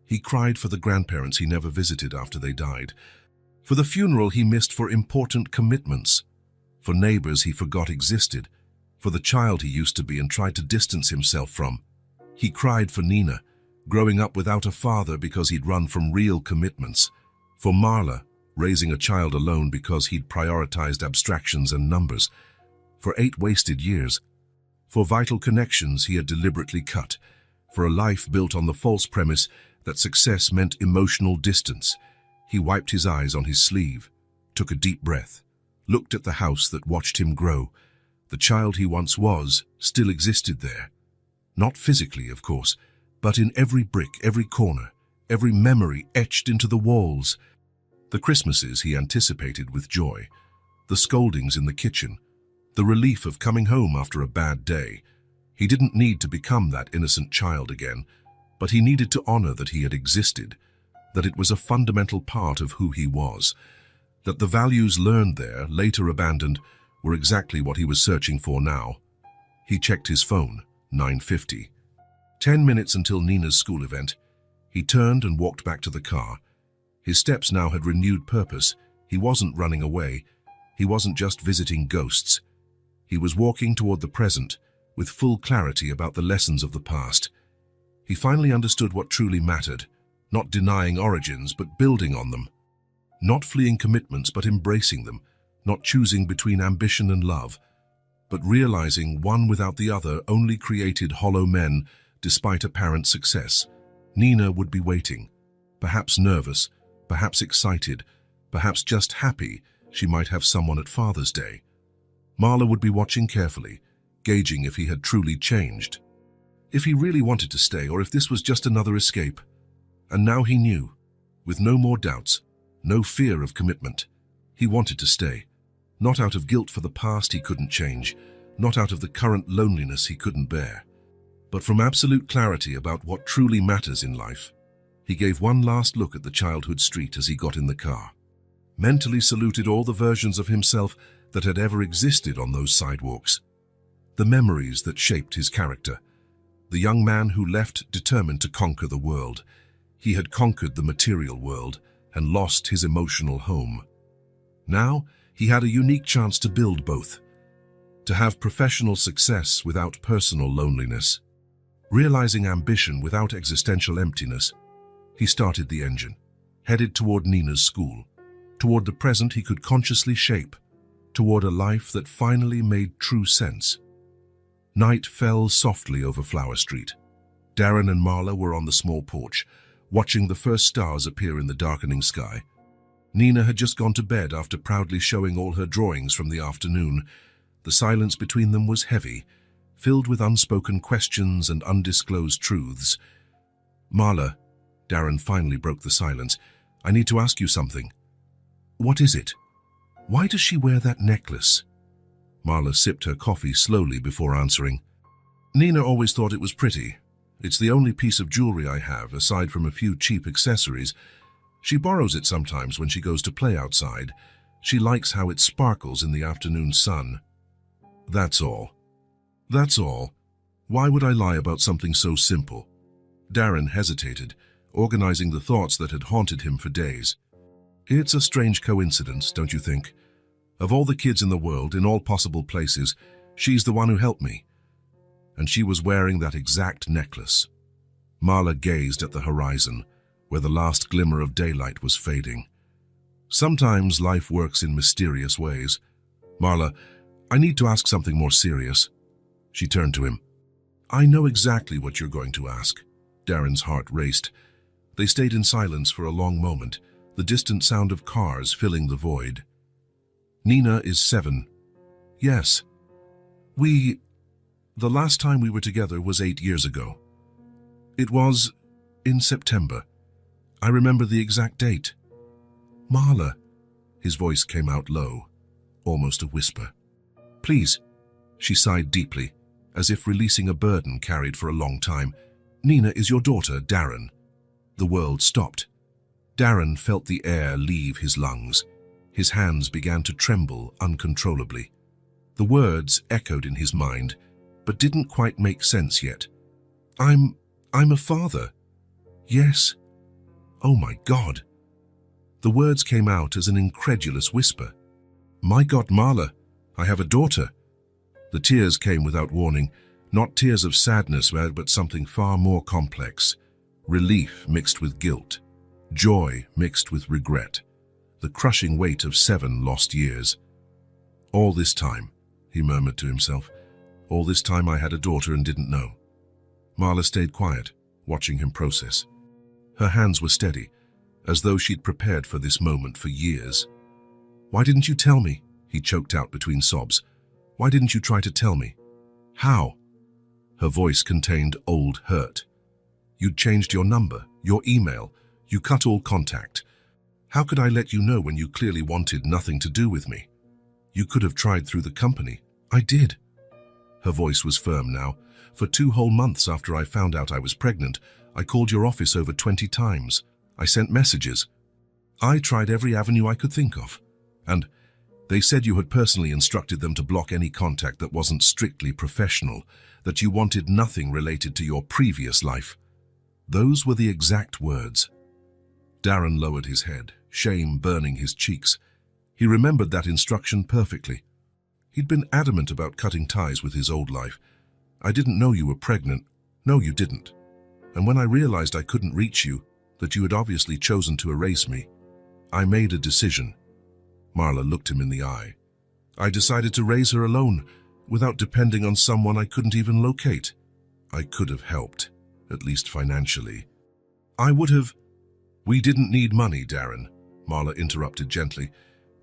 He cried for the grandparents he never visited after they died, for the funeral he missed for important commitments, for neighbors he forgot existed, for the child he used to be and tried to distance himself from. He cried for Nina, growing up without a father because he'd run from real commitments, for Marla, raising a child alone because he'd prioritized abstractions and numbers, for 8 wasted years, for vital connections he had deliberately cut, for a life built on the false premise that success meant emotional distance. He wiped his eyes on his sleeve, took a deep breath, looked at the house that watched him grow. The child he once was still existed there. Not physically, of course, but in every brick, every corner, every memory etched into the walls. The Christmases he anticipated with joy, the scoldings in the kitchen, the relief of coming home after a bad day. He didn't need to become that innocent child again, But he needed to honor that he had existed, that it was a fundamental part of who he was, that the values learned there, later abandoned, were exactly what he was searching for now. He checked his phone, 9:50. 10 minutes until Nina's school event. He turned and walked back to the car. His steps now had renewed purpose. He wasn't running away. He wasn't just visiting ghosts. He was walking toward the present, with full clarity about the lessons of the past. He finally understood what truly mattered, not denying origins, but building on them. Not fleeing commitments, but embracing them. Not choosing between ambition and love, but realizing one without the other only created hollow men despite apparent success. Nina would be waiting, perhaps nervous, perhaps excited, perhaps just happy she might have someone at Father's Day. Marla would be watching carefully, gauging if he had truly changed, if he really wanted to stay, or if this was just another escape. And now he knew, with no more doubts, no fear of commitment. He wanted to stay, not out of guilt for the past he couldn't change, not out of the current loneliness he couldn't bear, but from absolute clarity about what truly matters in life. He gave one last look at the childhood street as he got in the car, mentally saluted all the versions of himself that had ever existed on those sidewalks, the memories that shaped his character, the young man who left determined to conquer the world. He had conquered the material world and lost his emotional home. Now, he had a unique chance to build both, to have professional success without personal loneliness, realizing ambition without existential emptiness. He started the engine, headed toward Nina's school, toward the present he could consciously shape, toward a life that finally made true sense. Night fell softly over Flower Street. Darren and Marla were on the small porch, watching the first stars appear in the darkening sky. Nina had just gone to bed after proudly showing all her drawings from the afternoon. The silence between them was heavy, filled with unspoken questions and undisclosed truths. "Marla," Darren finally broke the silence, "I need to ask you something." "What is it? Why does she wear that necklace?" Marla sipped her coffee slowly before answering. "Nina always thought it was pretty. It's the only piece of jewelry I have, aside from a few cheap accessories. She borrows it sometimes when she goes to play outside. She likes how it sparkles in the afternoon sun." "That's all." "That's all? Why would I lie about something so simple?" Darren hesitated, organizing the thoughts that had haunted him for days. "It's a strange coincidence, don't you think? Of all the kids in the world, in all possible places, she's the one who helped me. And she was wearing that exact necklace." Marla gazed at the horizon, where the last glimmer of daylight was fading. "Sometimes life works in mysterious ways. Marla, I need to ask something more serious." She turned to him. "I know exactly what you're going to ask." Darren's heart raced. They stayed in silence for a long moment, the distant sound of cars filling the void. "Nina is 7. "Yes. The last time we were together was 8 years ago. It was in September. I remember the exact date." "Marla," his voice came out low, almost a whisper. "Please," she sighed deeply, as if releasing a burden carried for a long time. "Nina is your daughter, Darren." The world stopped. Darren felt the air leave his lungs. His hands began to tremble uncontrollably. The words echoed in his mind, but didn't quite make sense yet. I'm a father." "Yes." "Oh my God." The words came out as an incredulous whisper. "My God, Marla, I have a daughter." The tears came without warning, not tears of sadness, but something far more complex. Relief mixed with guilt, joy mixed with regret, the crushing weight of 7 lost years. "All this time," he murmured to himself, "all this time I had a daughter and didn't know." Marla stayed quiet, watching him process. Her hands were steady, as though she'd prepared for this moment for years. "Why didn't you tell me?" he choked out between sobs. "Why didn't you try to tell me?" "How?" Her voice contained old hurt. "You'd changed your number, your email. You cut all contact. How could I let you know when you clearly wanted nothing to do with me? You could have tried through the company." "I did." Her voice was firm now, For 2 whole months after I found out I was pregnant, I called your office over 20 times. I sent messages. I tried every avenue I could think of. And they said you had personally instructed them to block any contact that wasn't strictly professional, that you wanted nothing related to your previous life. Those were the exact words. Darren lowered his head, shame burning his cheeks. He remembered that instruction perfectly. He'd been adamant about cutting ties with his old life. I didn't know you were pregnant. No, you didn't. And when I realized I couldn't reach you, that you had obviously chosen to erase me, I made a decision. Marla looked him in the eye. I decided to raise her alone, without depending on someone I couldn't even locate. I could have helped, at least financially. I would have... We didn't need money, Darren, Marla interrupted gently.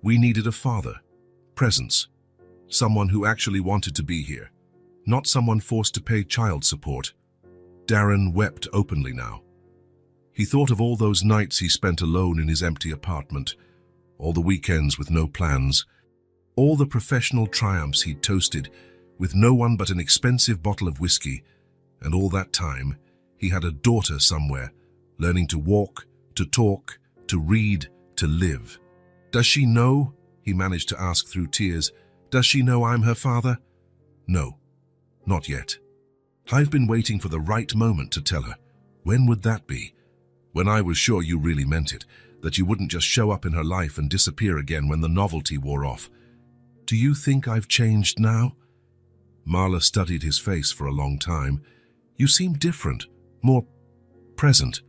We needed a father, presence, someone who actually wanted to be here, not someone forced to pay child support. Darren wept openly now. He thought of all those nights he spent alone in his empty apartment, all the weekends with no plans, all the professional triumphs he'd toasted with no one but an expensive bottle of whiskey, and all that time he had a daughter somewhere, learning to walk, to talk, to read, to live. Does she know? He managed to ask through tears. Does she know I'm her father? No, not yet. I've been waiting for the right moment to tell her. When would that be? When I was sure you really meant it, that you wouldn't just show up in her life and disappear again when the novelty wore off. Do you think I've changed now? Marla studied his face for a long time. You seem different, more present.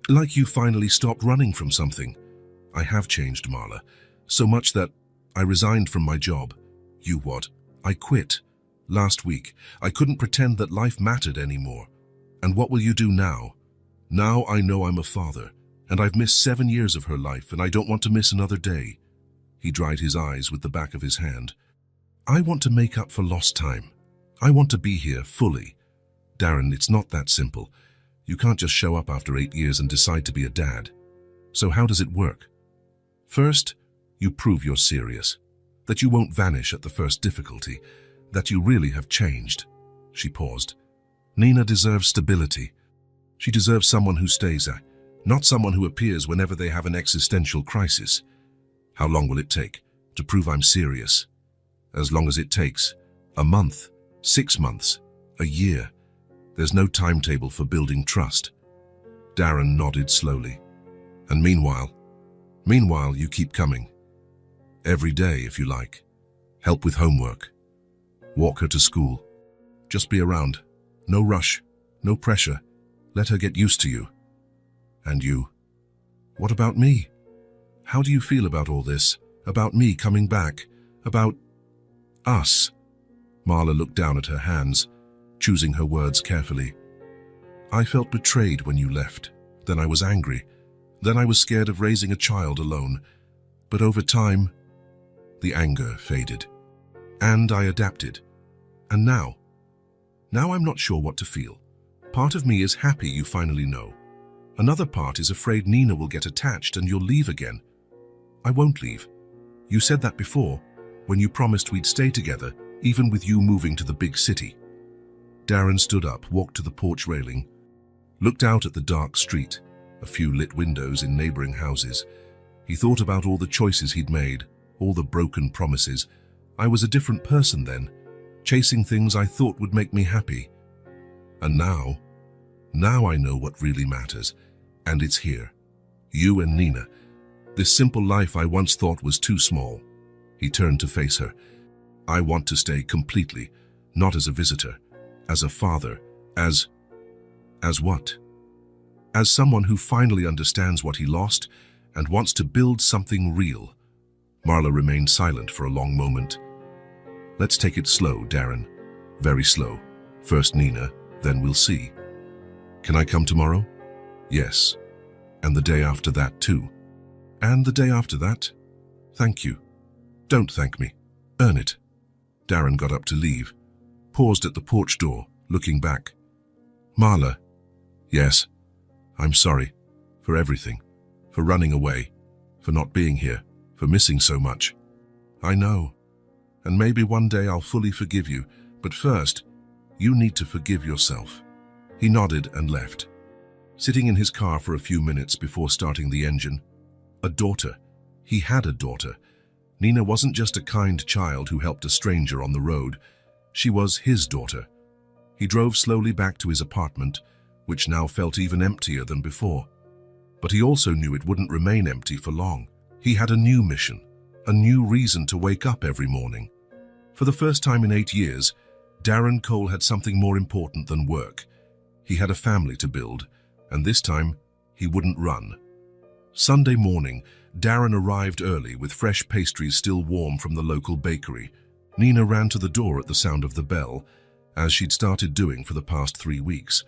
Like you finally stopped running from something. I have changed, Marla. So much that I resigned from my job. You what? I quit. Last week, I couldn't pretend that life mattered anymore. And what will you do now? Now I know I'm a father, and I've missed 7 years of her life, and I don't want to miss another day. He dried his eyes with the back of his hand. I want to make up for lost time. I want to be here fully. Darren, it's not that simple. You can't just show up after 8 years and decide to be a dad. So how does it work? First, you prove you're serious, that you won't vanish at the first difficulty, that you really have changed. She paused. Nina deserves stability. She deserves someone who stays there, not someone who appears whenever they have an existential crisis. How long will it take to prove I'm serious? As long as it takes. A month, 6 months, a year. There's no timetable for building trust. Darren nodded slowly. And meanwhile, you keep coming. Every day, if you like. Help with homework. Walk her to school. Just be around. No rush, no pressure. Let her get used to you. And you? What about me? How do you feel about all this? About me coming back? About us? Marla looked down at her hands, choosing her words carefully. I felt betrayed when you left. Then I was angry. Then I was scared of raising a child alone. But over time, the anger faded. And I adapted. And now I'm not sure what to feel. Part of me is happy you finally know. Another part is afraid Nina will get attached and you'll leave again. I won't leave. You said that before, when you promised we'd stay together, even with you moving to the big city. Darren stood up, walked to the porch railing, looked out at the dark street, a few lit windows in neighboring houses. He thought about all the choices he'd made, all the broken promises. I was a different person then, chasing things I thought would make me happy. And now I know what really matters, and it's here. You and Nina. This simple life I once thought was too small. He turned to face her. I want to stay completely, not as a visitor, as a father, as what? As someone who finally understands what he lost and wants to build something real. Marla remained silent for a long moment. Let's take it slow, Darren. Very slow. First Nina, then we'll see. Can I come tomorrow? Yes. And the day after that too. And the day after that? Thank you. Don't thank me. Earn it. Darren got up to leave, paused at the porch door, looking back. Marla. Yes. I'm sorry. For everything. For running away. For not being here. For missing so much. I know. And maybe one day I'll fully forgive you. But first, You need to forgive yourself." He nodded and left, sitting in his car for a few minutes before starting the engine. A daughter. He had a daughter. Nina wasn't just a kind child who helped a stranger on the road. She was his daughter. He drove slowly back to his apartment, which now felt even emptier than before. But he also knew it wouldn't remain empty for long. He had a new mission, a new reason to wake up every morning. For the first time in 8 years, Darren Cole had something more important than work. He had a family to build, and this time, he wouldn't run. Sunday morning, Darren arrived early with fresh pastries still warm from the local bakery. Nina ran to the door at the sound of the bell, as she'd started doing for the past 3 weeks.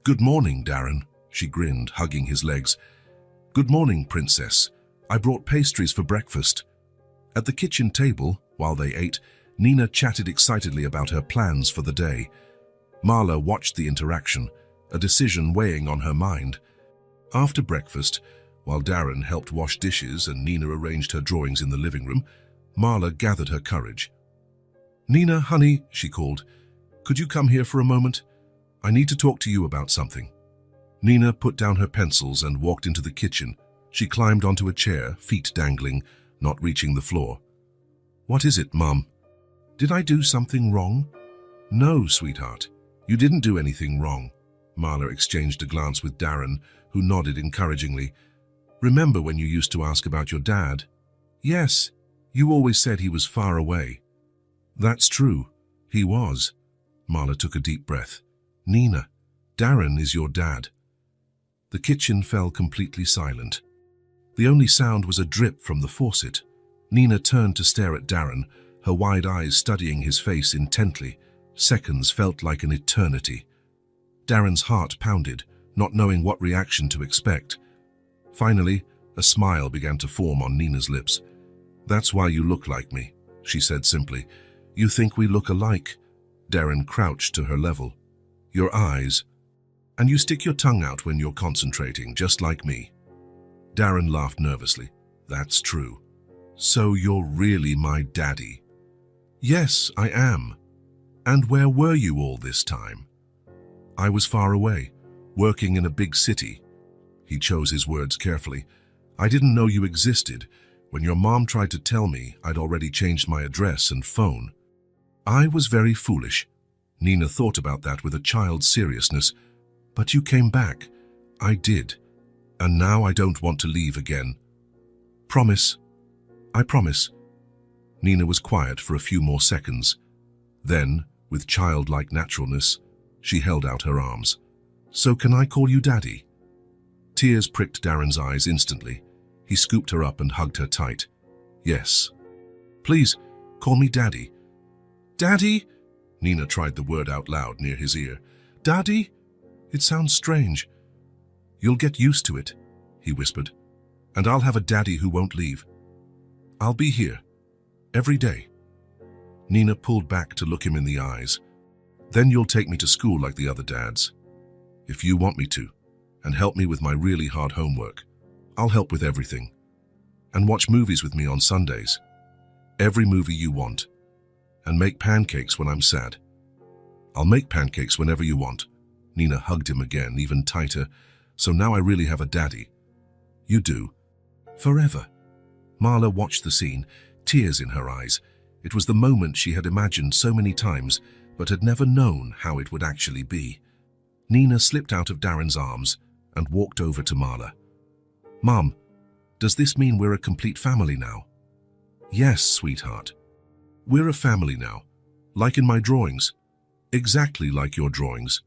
"Good morning, Darren," she grinned, hugging his legs. "Good morning, Princess. I brought pastries for breakfast." At the kitchen table, while they ate, Nina chatted excitedly about her plans for the day. Marla watched the interaction, a decision weighing on her mind. After breakfast, while Darren helped wash dishes and Nina arranged her drawings in the living room, Marla gathered her courage. "Nina, honey," she called, "could you come here for a moment? I need to talk to you about something." Nina put down her pencils and walked into the kitchen. She climbed onto a chair, feet dangling, not reaching the floor. "What is it, Mum? Did I do something wrong?" "No, sweetheart. You didn't do anything wrong." Marla exchanged a glance with Darren, who nodded encouragingly. "Remember when you used to ask about your dad?" "Yes, you always said he was far away." "That's true. He was." Marla took a deep breath. "Nina, Darren is your dad." The kitchen fell completely silent. The only sound was a drip from the faucet. Nina turned to stare at Darren, her wide eyes studying his face intently. Seconds felt like an eternity. Darren's heart pounded, not knowing what reaction to expect. Finally, a smile began to form on Nina's lips. "That's why you look like me," she said simply. "You think we look alike?" Darren crouched to her level. "Your eyes. And you stick your tongue out when you're concentrating, just like me." Darren laughed nervously. "That's true. So you're really my daddy?" "Yes, I am. And where were you all this time?" "I was far away, working in a big city." He chose his words carefully. "I didn't know you existed. When your mom tried to tell me, I'd already changed my address and phone." "I was very foolish." Nina thought about that with a child's seriousness. "But you came back." "I did. And now I don't want to leave again." "Promise." "I promise." Nina was quiet for a few more seconds. Then, with childlike naturalness, she held out her arms. "So can I call you Daddy?" Tears pricked Darren's eyes instantly. He scooped her up and hugged her tight. "Yes. Please, call me Daddy." "Daddy?" Nina tried the word out loud near his ear. "Daddy? It sounds strange." "You'll get used to it," he whispered. "And I'll have a daddy who won't leave. I'll be here, every day." Nina pulled back to look him in the eyes. "Then you'll take me to school like the other dads. If you want me to, and help me with my really hard homework. I'll help with everything. And watch movies with me on Sundays. Every movie you want. And make pancakes when I'm sad." "I'll make pancakes whenever you want." Nina hugged him again, even tighter. "So now I really have a daddy." "You do. Forever." Marla watched the scene, tears in her eyes. It was the moment she had imagined so many times, but had never known how it would actually be. Nina slipped out of Darren's arms and walked over to Marla. "Mom, does this mean we're a complete family now?" "Yes, sweetheart. We're a family now, like in my drawings. Exactly like your drawings."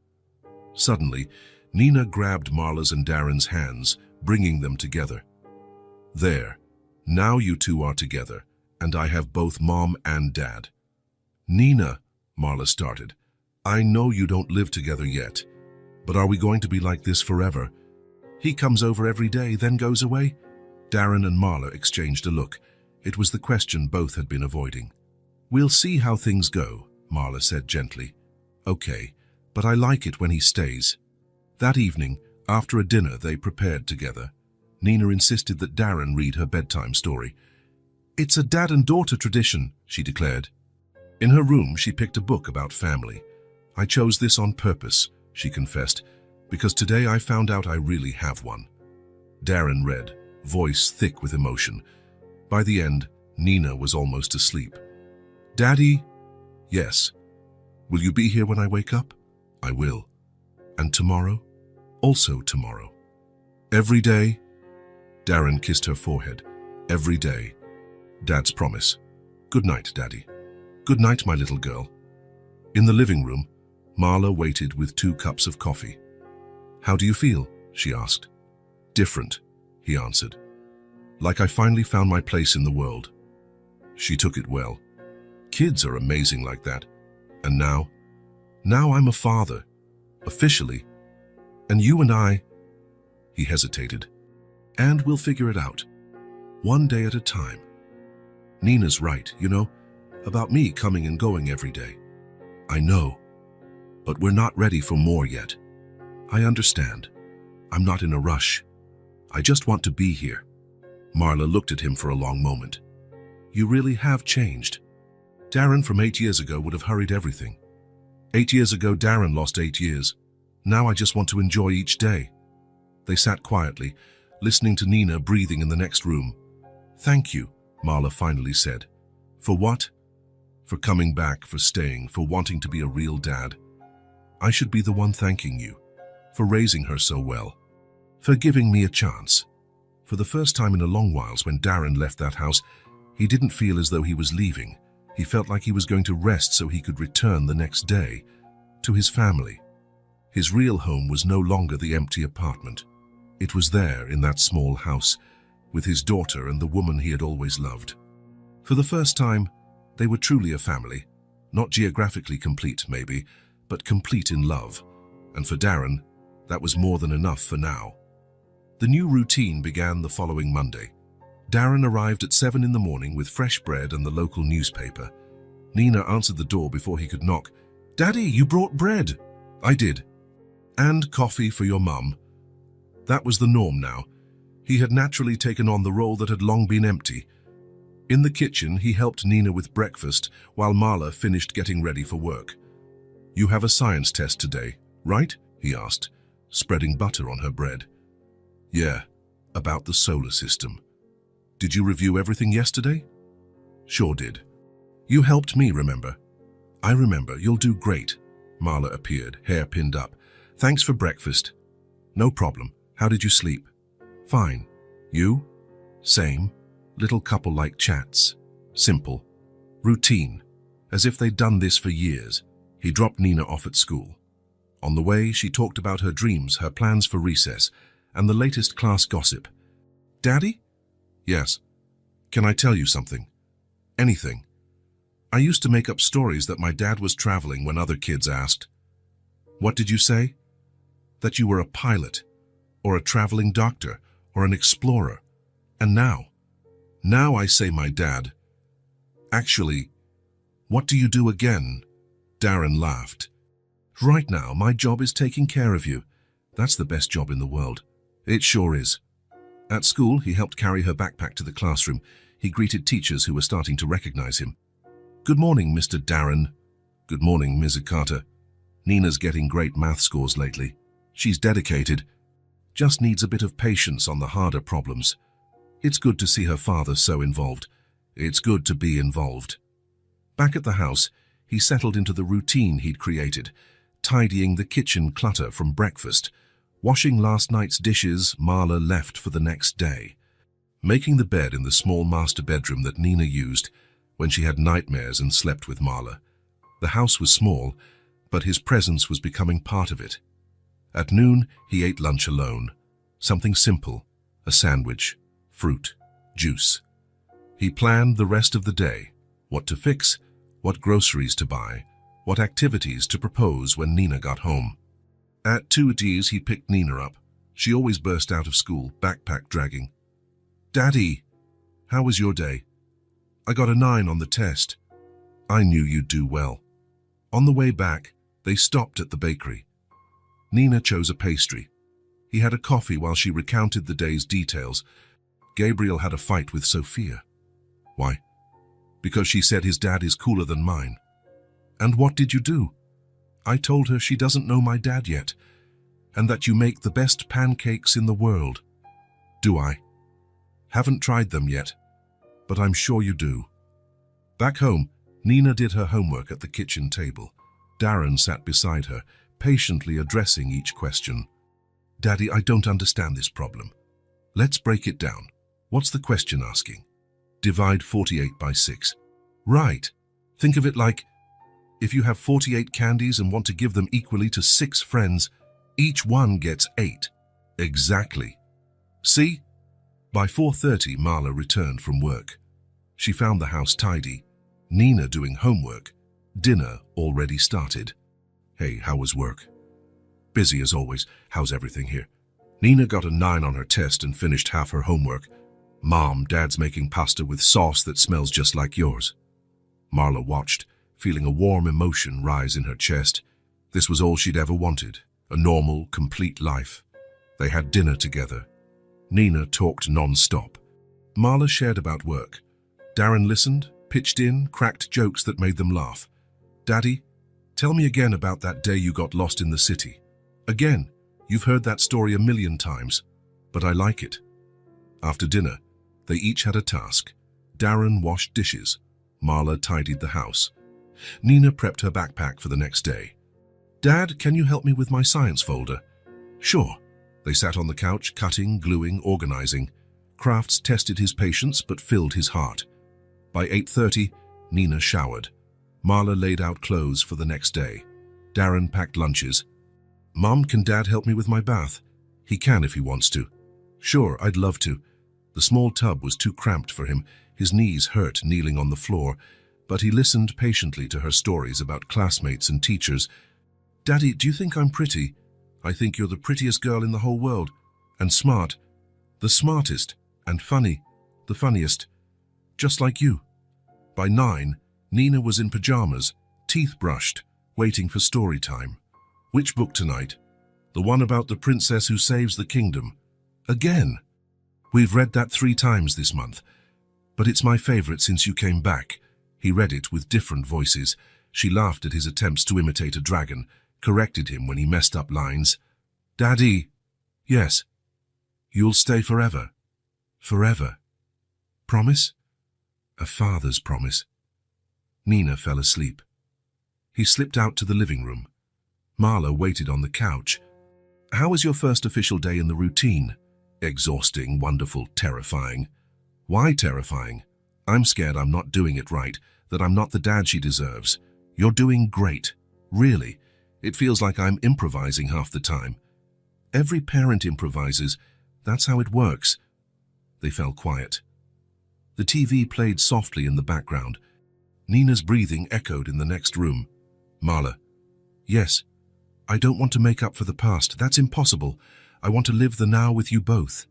Suddenly, Nina grabbed Marla's and Darren's hands, bringing them together. "There. Now you two are together, and I have both Mom and Dad." "Nina," Marla started, "I know you don't live together yet, but are we going to be like this forever? He comes over every day, then goes away?" Darren and Marla exchanged a look. It was the question both had been avoiding. "We'll see how things go," Marla said gently. "Okay, but I like it when he stays." That evening, after a dinner they prepared together, Nina insisted that Darren read her bedtime story. "It's a dad and daughter tradition," she declared. In her room, she picked a book about family. I chose this on purpose, she confessed, because today I found out I really have one. Darren read, voice thick with emotion. By the end, Nina was almost asleep. Daddy? Yes. Will you be here when I wake up? I will. And tomorrow? Also tomorrow. Every day? Darren kissed her forehead. Every day. Dad's promise. Good night, Daddy. Good night, my little girl. In the living room, Marla waited with 2 cups of coffee. How do you feel? She asked. Different, he answered. Like I finally found my place in the world. She took it well. Kids are amazing like that. And now I'm a father, officially. And you and I, he hesitated. And we'll figure it out. One day at a time. Nina's right, you know, about me coming and going every day. I know, but we're not ready for more yet. I understand. I'm not in a rush. I just want to be here. Marla looked at him for a long moment. You really have changed. Darren from 8 years ago would have hurried everything. 8 years ago, Darren lost 8 years. Now I just want to enjoy each day. They sat quietly, listening to Nina breathing in the next room. Thank you, Marla finally said. For what? For coming back, for staying, for wanting to be a real dad. I should be the one thanking you, for raising her so well, for giving me a chance. For the first time in a long while, when Darren left that house, he didn't feel as though he was leaving. He felt like he was going to rest so he could return the next day to his family. His real home was no longer the empty apartment. It was there in that small house with his daughter and the woman he had always loved. For the first time, they were truly a family, not geographically complete maybe, but complete in love. And for Darren, that was more than enough for now. The new routine began the following Monday. Darren arrived at 7 in the morning with fresh bread and the local newspaper. Nina answered the door before he could knock. Daddy, you brought bread. I did. And coffee for your mum. That was the norm now. He had naturally taken on the role that had long been empty. In the kitchen, he helped Nina with breakfast while Marla finished getting ready for work. You have a science test today, right? He asked, spreading butter on her bread. Yeah, about the solar system. Did you review everything yesterday? Sure did. You helped me, remember? I remember. You'll do great. Marla appeared, hair pinned up. Thanks for breakfast. No problem. How did you sleep? Fine. You? Same. Little couple-like chats. Simple. Routine. As if they'd done this for years. He dropped Nina off at school. On the way, she talked about her dreams, her plans for recess, and the latest class gossip. Daddy? Yes. Can I tell you something? Anything. I used to make up stories that my dad was traveling when other kids asked. What did you say? That you were a pilot, or a traveling doctor, or an explorer. And now I say my dad. Actually, what do you do again? Darren laughed. Right now, my job is taking care of you. That's the best job in the world. It sure is. At school, he helped carry her backpack to the classroom. He greeted teachers who were starting to recognize him. Good morning, Mr. Darren. Good morning, Ms. Carter. Nina's getting great math scores lately. She's dedicated. Just needs a bit of patience on the harder problems. It's good to see her father so involved. It's good to be involved. Back at the house, he settled into the routine he'd created, tidying the kitchen clutter from breakfast, washing last night's dishes Marla left for the next day, making the bed in the small master bedroom that Nina used when she had nightmares and slept with Marla. The house was small, but his presence was becoming part of it. At noon, he ate lunch alone. Something simple, a sandwich, fruit, juice. He planned the rest of the day, what to fix, what groceries to buy, what activities to propose when Nina got home. At 2:00, he picked Nina up. She always burst out of school, backpack dragging. Daddy, how was your day? I got a 9 on the test. I knew you'd do well. On the way back, they stopped at the bakery. Nina chose a pastry. He had a coffee while she recounted the day's details. Gabriel had a fight with Sophia. Why? Because she said his dad is cooler than mine. And what did you do? I told her she doesn't know my dad yet, and that you make the best pancakes in the world. Do I? Haven't tried them yet, but I'm sure you do. Back home, Nina did her homework at the kitchen table. Darren sat beside her, patiently addressing each question. Daddy, I don't understand this problem. Let's break it down. What's the question asking? Divide 48 by 6. Right. Think of it like, if you have 48 candies and want to give them equally to 6 friends, each one gets 8. Exactly. See? By 4:30, Marla returned from work. She found the house tidy, Nina doing homework, dinner already started. Hey, how was work? Busy as always. How's everything here? Nina got a 9 on her test and finished half her homework. Mom, Dad's making pasta with sauce that smells just like yours. Marla watched, feeling a warm emotion rise in her chest. This was all she'd ever wanted, a normal, complete life. They had dinner together. Nina talked non-stop. Marla shared about work. Darren listened, pitched in, cracked jokes that made them laugh. Daddy, tell me again about that day you got lost in the city. Again, you've heard that story a million times, but I like it. After dinner, they each had a task. Darren washed dishes. Marla tidied the house. Nina prepped her backpack for the next day. Dad, can you help me with my science folder? Sure. They sat on the couch, cutting, gluing, organizing. Crafts tested his patience but filled his heart. By 8:30, Nina showered. Marla laid out clothes for the next day. Darren packed lunches. Mom, can Dad help me with my bath? He can if he wants to. Sure, I'd love to. The small tub was too cramped for him. His knees hurt kneeling on the floor, but he listened patiently to her stories about classmates and teachers. Daddy, do you think I'm pretty? I think you're the prettiest girl in the whole world. And smart. The smartest. And funny. The funniest. Just like you. By 9, Nina was in pajamas, teeth brushed, waiting for story time. Which book tonight? The one about the princess who saves the kingdom. Again. We've read that 3 times this month, but it's my favorite since you came back. He read it with different voices. She laughed at his attempts to imitate a dragon, corrected him when he messed up lines. Daddy. Yes. You'll stay forever. Forever. Promise? A father's promise. Nina fell asleep. He slipped out to the living room. Marla waited on the couch. How was your first official day in the routine? Exhausting, wonderful, terrifying. Why terrifying? I'm scared I'm not doing it right, that I'm not the dad she deserves. You're doing great. Really. It feels like I'm improvising half the time. Every parent improvises. That's how it works. They fell quiet. The TV played softly in the background. Nina's breathing echoed in the next room. Marla. Yes. I don't want to make up for the past. That's impossible. I want to live the now with you both.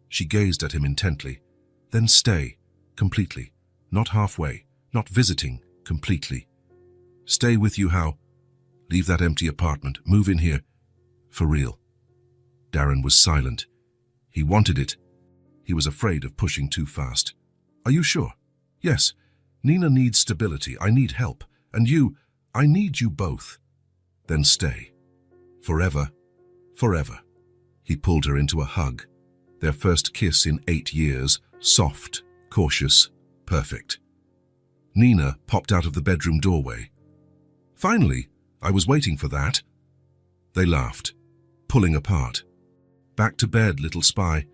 She gazed at him intently. Then stay. Completely. Not halfway. Not visiting. Completely. Stay with you how? Leave that empty apartment. Move in here. For real. Darren was silent. He wanted it. He was afraid of pushing too fast. Are you sure? Yes. Nina needs stability. I need help. And you, I need you both. Then stay. Forever. Forever. He pulled her into a hug. Their first kiss in 8 years. Soft, cautious, perfect. Nina popped out of the bedroom doorway. Finally, I was waiting for that. They laughed, pulling apart. Back to bed, little spy.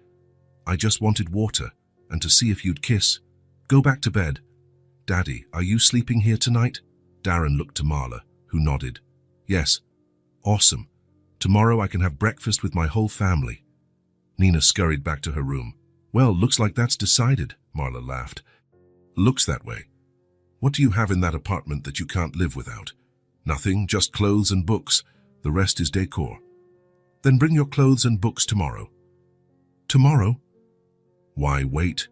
I just wanted water, and to see if you'd kiss. Go back to bed. Daddy, are you sleeping here tonight? Darren looked to Marla, who nodded. Yes. Awesome. Tomorrow I can have breakfast with my whole family. Nina scurried back to her room. Well, looks like that's decided, Marla laughed. Looks that way. What do you have in that apartment that you can't live without? Nothing, just clothes and books. The rest is decor. Then bring your clothes and books tomorrow. Tomorrow? Why wait?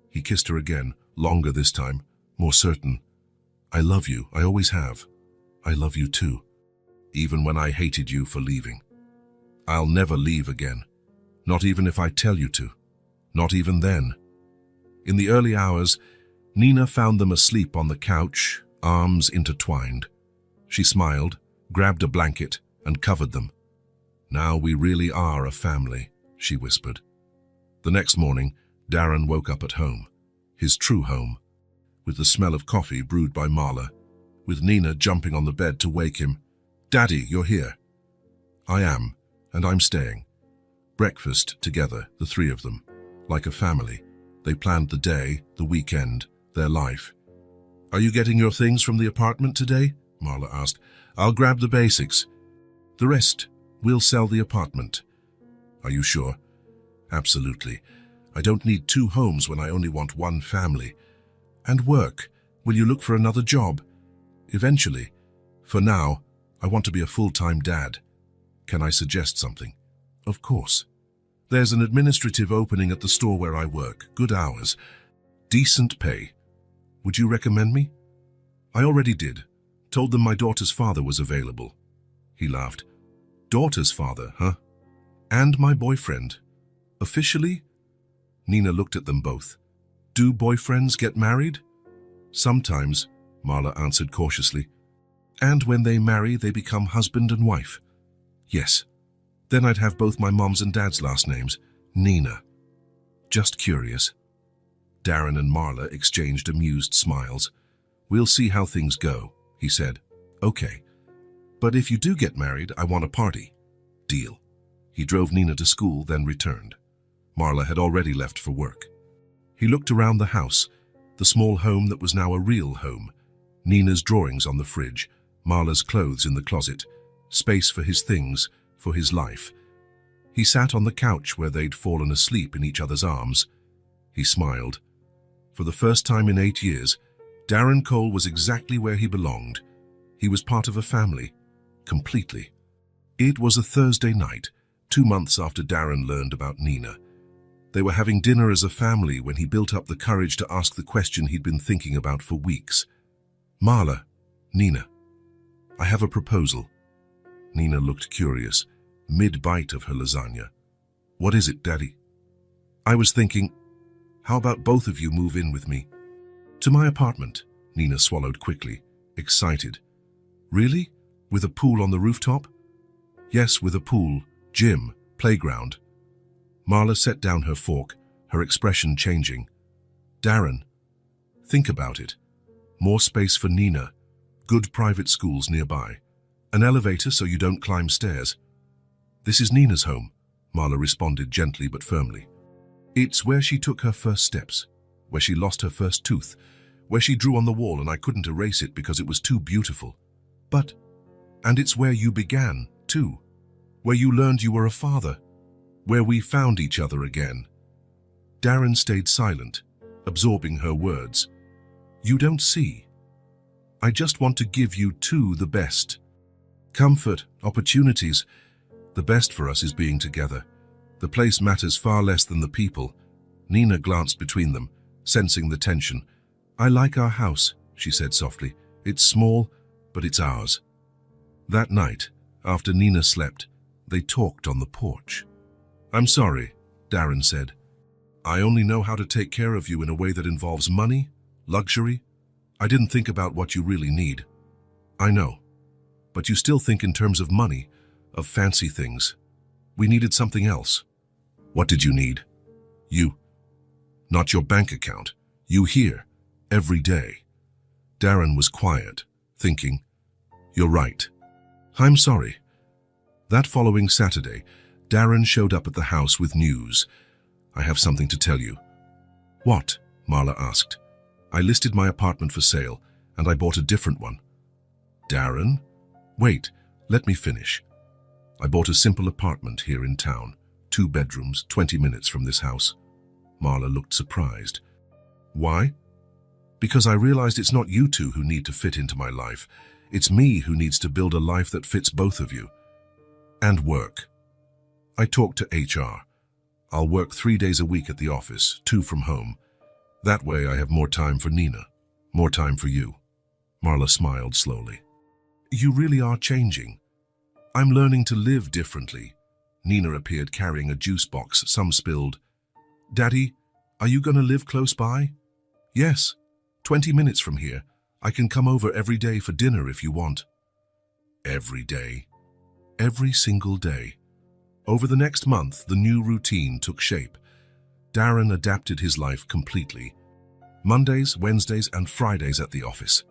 He kissed her again, longer this time, more certain. I love you, I always have. I love you too. Even when I hated you for leaving. I'll never leave again. Not even if I tell you to. Not even then. In the early hours, Nina found them asleep on the couch, arms intertwined. She smiled, grabbed a blanket, and covered them. "Now we really are a family," she whispered. The next morning, Darren woke up at home, his true home, with the smell of coffee brewed by Marla, with Nina jumping on the bed to wake him. "Daddy, you're here." "I am, and I'm staying." Breakfast together, the three of them, like a family. They planned the day, the weekend, their life. "Are you getting your things from the apartment today?" Marla asked. "I'll grab the basics. The rest, we'll sell the apartment." "Are you sure?" "Absolutely. I don't need two homes when I only want one family." "And work? Will you look for another job?" "Eventually. For now, I want to be a full-time dad." "Can I suggest something?" "Of course. There's an administrative opening at the store where I work. Good hours. Decent pay. Would you recommend me?" "I already did. Told them my daughter's father was available." He laughed. "Daughter's father, huh? And my boyfriend. Officially?" Nina looked at them both. "Do boyfriends get married?" "Sometimes," Marla answered cautiously. "And when they marry, they become husband and wife?" "Yes. Then I'd have both my mom's and dad's last names. Nina." "Just curious." Darren and Marla exchanged amused smiles. "We'll see how things go," he said. "Okay. But if you do get married, I want a party." "Deal." He drove Nina to school, then returned. Marla had already left for work. He looked around the house, the small home that was now a real home. Nina's drawings on the fridge, Marla's clothes in the closet, space for his things, for his life. He sat on the couch where they'd fallen asleep in each other's arms. He smiled. For the first time in 8 years, Darren Cole was exactly where he belonged. He was part of a family, completely. It was a Thursday night, 2 months after Darren learned about Nina. They were having dinner as a family when he built up the courage to ask the question he'd been thinking about for weeks. "Marla, Nina, I have a proposal." Nina looked curious, mid-bite of her lasagna. "What is it, Daddy?" "I was thinking, how about both of you move in with me?" "To my apartment," Nina swallowed quickly, excited. "Really? With a pool on the rooftop?" "Yes, with a pool, gym, playground." Marla set down her fork, her expression changing. "Darren, think about it. More space for Nina, good private schools nearby, an elevator so you don't climb stairs." "This is Nina's home," Marla responded gently but firmly. "It's where she took her first steps, where she lost her first tooth, where she drew on the wall and I couldn't erase it because it was too beautiful. And it's where you began, too, where you learned you were a father, where we found each other again." Darren stayed silent, absorbing her words. "You don't see. I just want to give you two the best. Comfort, opportunities. The best for us is being together. The place matters far less than the people." Nina glanced between them, sensing the tension. "I like our house," she said softly. "It's small, but it's ours." That night, after Nina slept, they talked on the porch. "I'm sorry," Darren said. "I only know how to take care of you in a way that involves money, luxury. I didn't think about what you really need." "I know. But you still think in terms of money, of fancy things. We needed something else." "What did you need?" "You. Not your bank account. You here, every day." Darren was quiet, thinking, "You're right. I'm sorry." That following Saturday, Darren showed up at the house with news. "I have something to tell you." "What?" Marla asked. "I listed my apartment for sale, and I bought a different one." "Darren? Wait, let me finish. I bought a simple apartment here in town, 2 bedrooms, 20 minutes from this house." Marla looked surprised. "Why?" "Because I realized it's not you two who need to fit into my life. It's me who needs to build a life that fits both of you. And work. I talked to HR. I'll work 3 days a week at the office, 2 from home. That way I have more time for Nina, more time for you." Marla smiled slowly. "You really are changing. I'm learning to live differently." Nina appeared carrying a juice box, some spilled. "Daddy, are you going to live close by?" "Yes, 20 minutes from here. I can come over every day for dinner if you want." Every day. Every single day. Over the next month, the new routine took shape. Darren adapted his life completely. Mondays, Wednesdays, and Fridays at the office.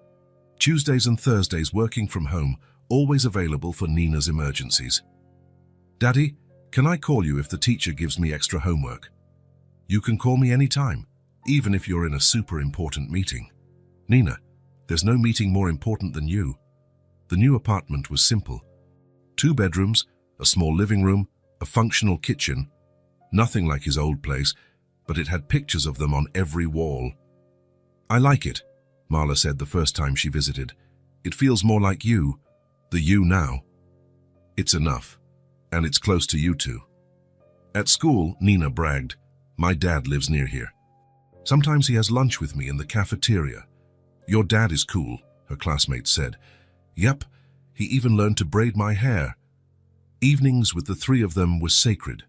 Tuesdays and Thursdays working from home, always available for Nina's emergencies. "Daddy, can I call you if the teacher gives me extra homework?" "You can call me anytime, even if you're in a super important meeting." "Nina, there's no meeting more important than you." The new apartment was simple. 2 bedrooms, a small living room, a functional kitchen. Nothing like his old place, but it had pictures of them on every wall. "I like it," Marla said the first time she visited. "It feels more like you, the you now." "It's enough, and it's close to you two." At school, Nina bragged, "My dad lives near here. Sometimes he has lunch with me in the cafeteria." "Your dad is cool," her classmates said. "Yep, he even learned to braid my hair." Evenings with the 3 of them were sacred.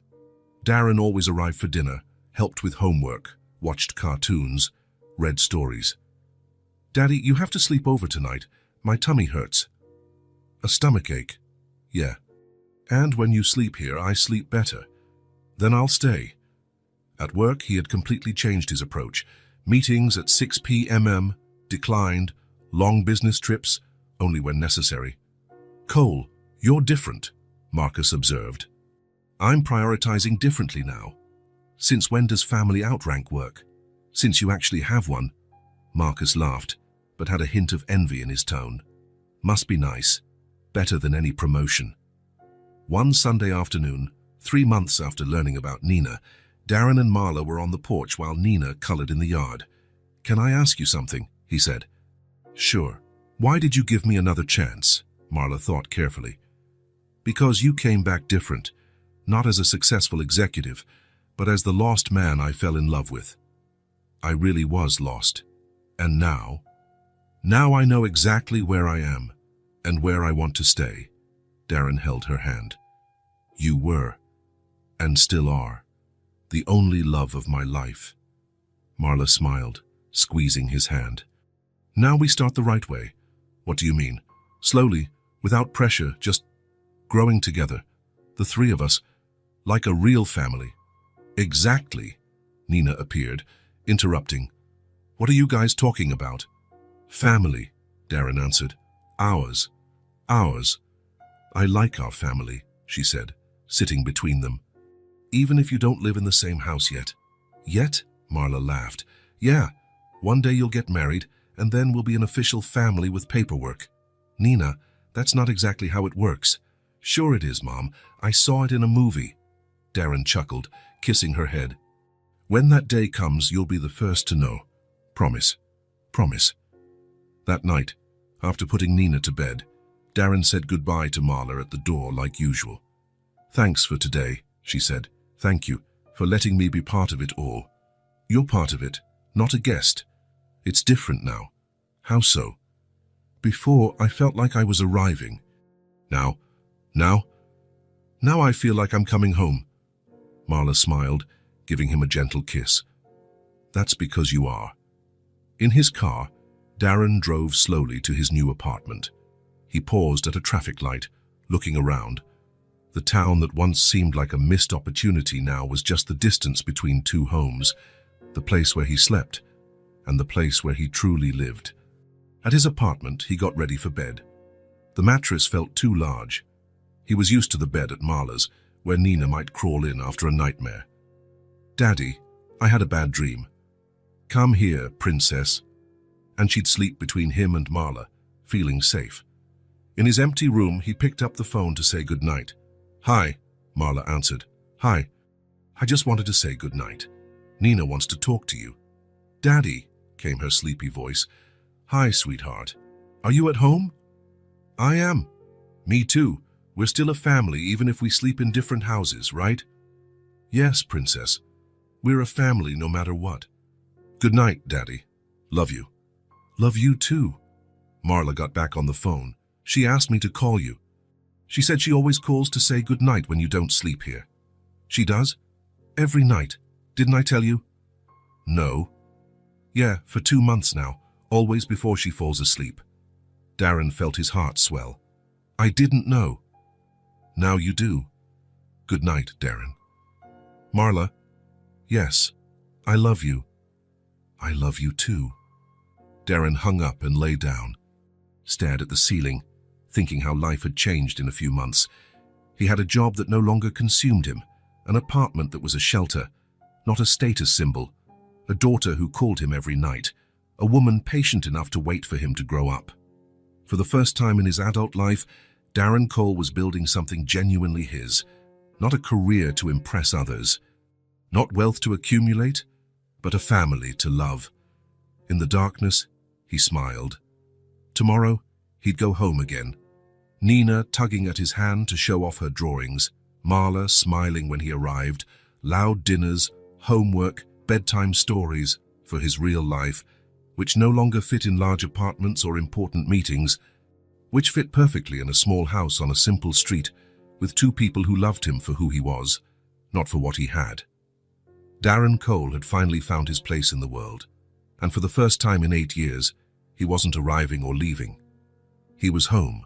Darren always arrived for dinner, helped with homework, watched cartoons, read stories. "Daddy, you have to sleep over tonight. My tummy hurts." "A stomachache?" "Yeah. And when you sleep here, I sleep better. Then I'll stay." At work, he had completely changed his approach. Meetings at 6 p.m. declined, long business trips, only when necessary. "Cole, you're different," Marcus observed. "I'm prioritizing differently now." "Since when does family outrank work?" "Since you actually have one." Marcus laughed, but had a hint of envy in his tone. "Must be nice. Better than any promotion." One Sunday afternoon, 3 months after learning about Nina, Darren and Marla were on the porch while Nina colored in the yard. "Can I ask you something?" he said. "Sure." "Why did you give me another chance?" Marla thought carefully. "Because you came back different, not as a successful executive, but as the lost man I fell in love with." "I really was lost. And now? Now I know exactly where I am and where I want to stay." Darren held her hand. "You were, and still are, the only love of my life." Marla smiled, squeezing his hand. "Now we start the right way." "What do you mean?" "Slowly, without pressure, just growing together. The 3 of us, like a real family." "Exactly," Nina appeared, interrupting. "What are you guys talking about?" "Family," Darren answered. "Ours. Ours. I like our family," she said, sitting between them. "Even if you don't live in the same house yet." "Yet?" Marla laughed. "Yeah, one day you'll get married, and then we'll be an official family with paperwork." "Nina, that's not exactly how it works." "Sure it is, Mom. I saw it in a movie." Darren chuckled, kissing her head. "When that day comes, you'll be the first to know. Promise. Promise." That night, after putting Nina to bed, Darren said goodbye to Marla at the door like usual. "Thanks for today," she said. "Thank you for letting me be part of it all." "You're part of it, not a guest. It's different now." "How so?" "Before, I felt like I was arriving. Now I feel like I'm coming home." Marla smiled, giving him a gentle kiss. "That's because you are." In his car, Darren drove slowly to his new apartment. He paused at a traffic light, looking around. The town that once seemed like a missed opportunity now was just the distance between 2 homes, the place where he slept and the place where he truly lived. At his apartment, he got ready for bed. The mattress felt too large. He was used to the bed at Marla's, where Nina might crawl in after a nightmare. "Daddy, I had a bad dream." "Come here, princess." And she'd sleep between him and Marla, feeling safe. In his empty room, he picked up the phone to say goodnight. "Hi," Marla answered. "Hi. I just wanted to say goodnight. Nina wants to talk to you." "Daddy," came her sleepy voice. "Hi, sweetheart. Are you at home?" "I am." "Me too. We're still a family even if we sleep in different houses, right?" "Yes, princess. We're a family no matter what." "Good night, Daddy. Love you." "Love you too." Marla got back on the phone. "She asked me to call you. She said she always calls to say good night when you don't sleep here." "She does? Every night. Didn't I tell you?" "No." "Yeah, for 2 months now, always before she falls asleep." Darren felt his heart swell. I didn't know. Now you do. Good night, Darren. Marla, yes, I love you. I love you too. Darren hung up and lay down, stared at the ceiling, thinking how life had changed in a few months. He had a job that no longer consumed him, an apartment that was a shelter, not a status symbol, a daughter who called him every night, a woman patient enough to wait for him to grow up. For the first time in his adult life, Darren Cole was building something genuinely his, not a career to impress others, not wealth to accumulate, but a family to love. In the darkness, he smiled. Tomorrow, he'd go home again. Nina tugging at his hand to show off her drawings, Marla smiling when he arrived, loud dinners, homework, bedtime stories for his real life, which no longer fit in large apartments or important meetings, which fit perfectly in a small house on a simple street with two people who loved him for who he was, not for what he had. Darren Cole had finally found his place in the world, and for the first time in 8 years, he wasn't arriving or leaving. He was home,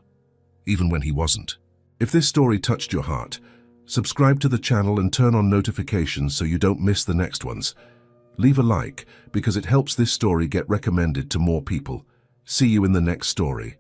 even when he wasn't. If this story touched your heart, subscribe to the channel and turn on notifications so you don't miss the next ones. Leave a like because it helps this story get recommended to more people. See you in the next story.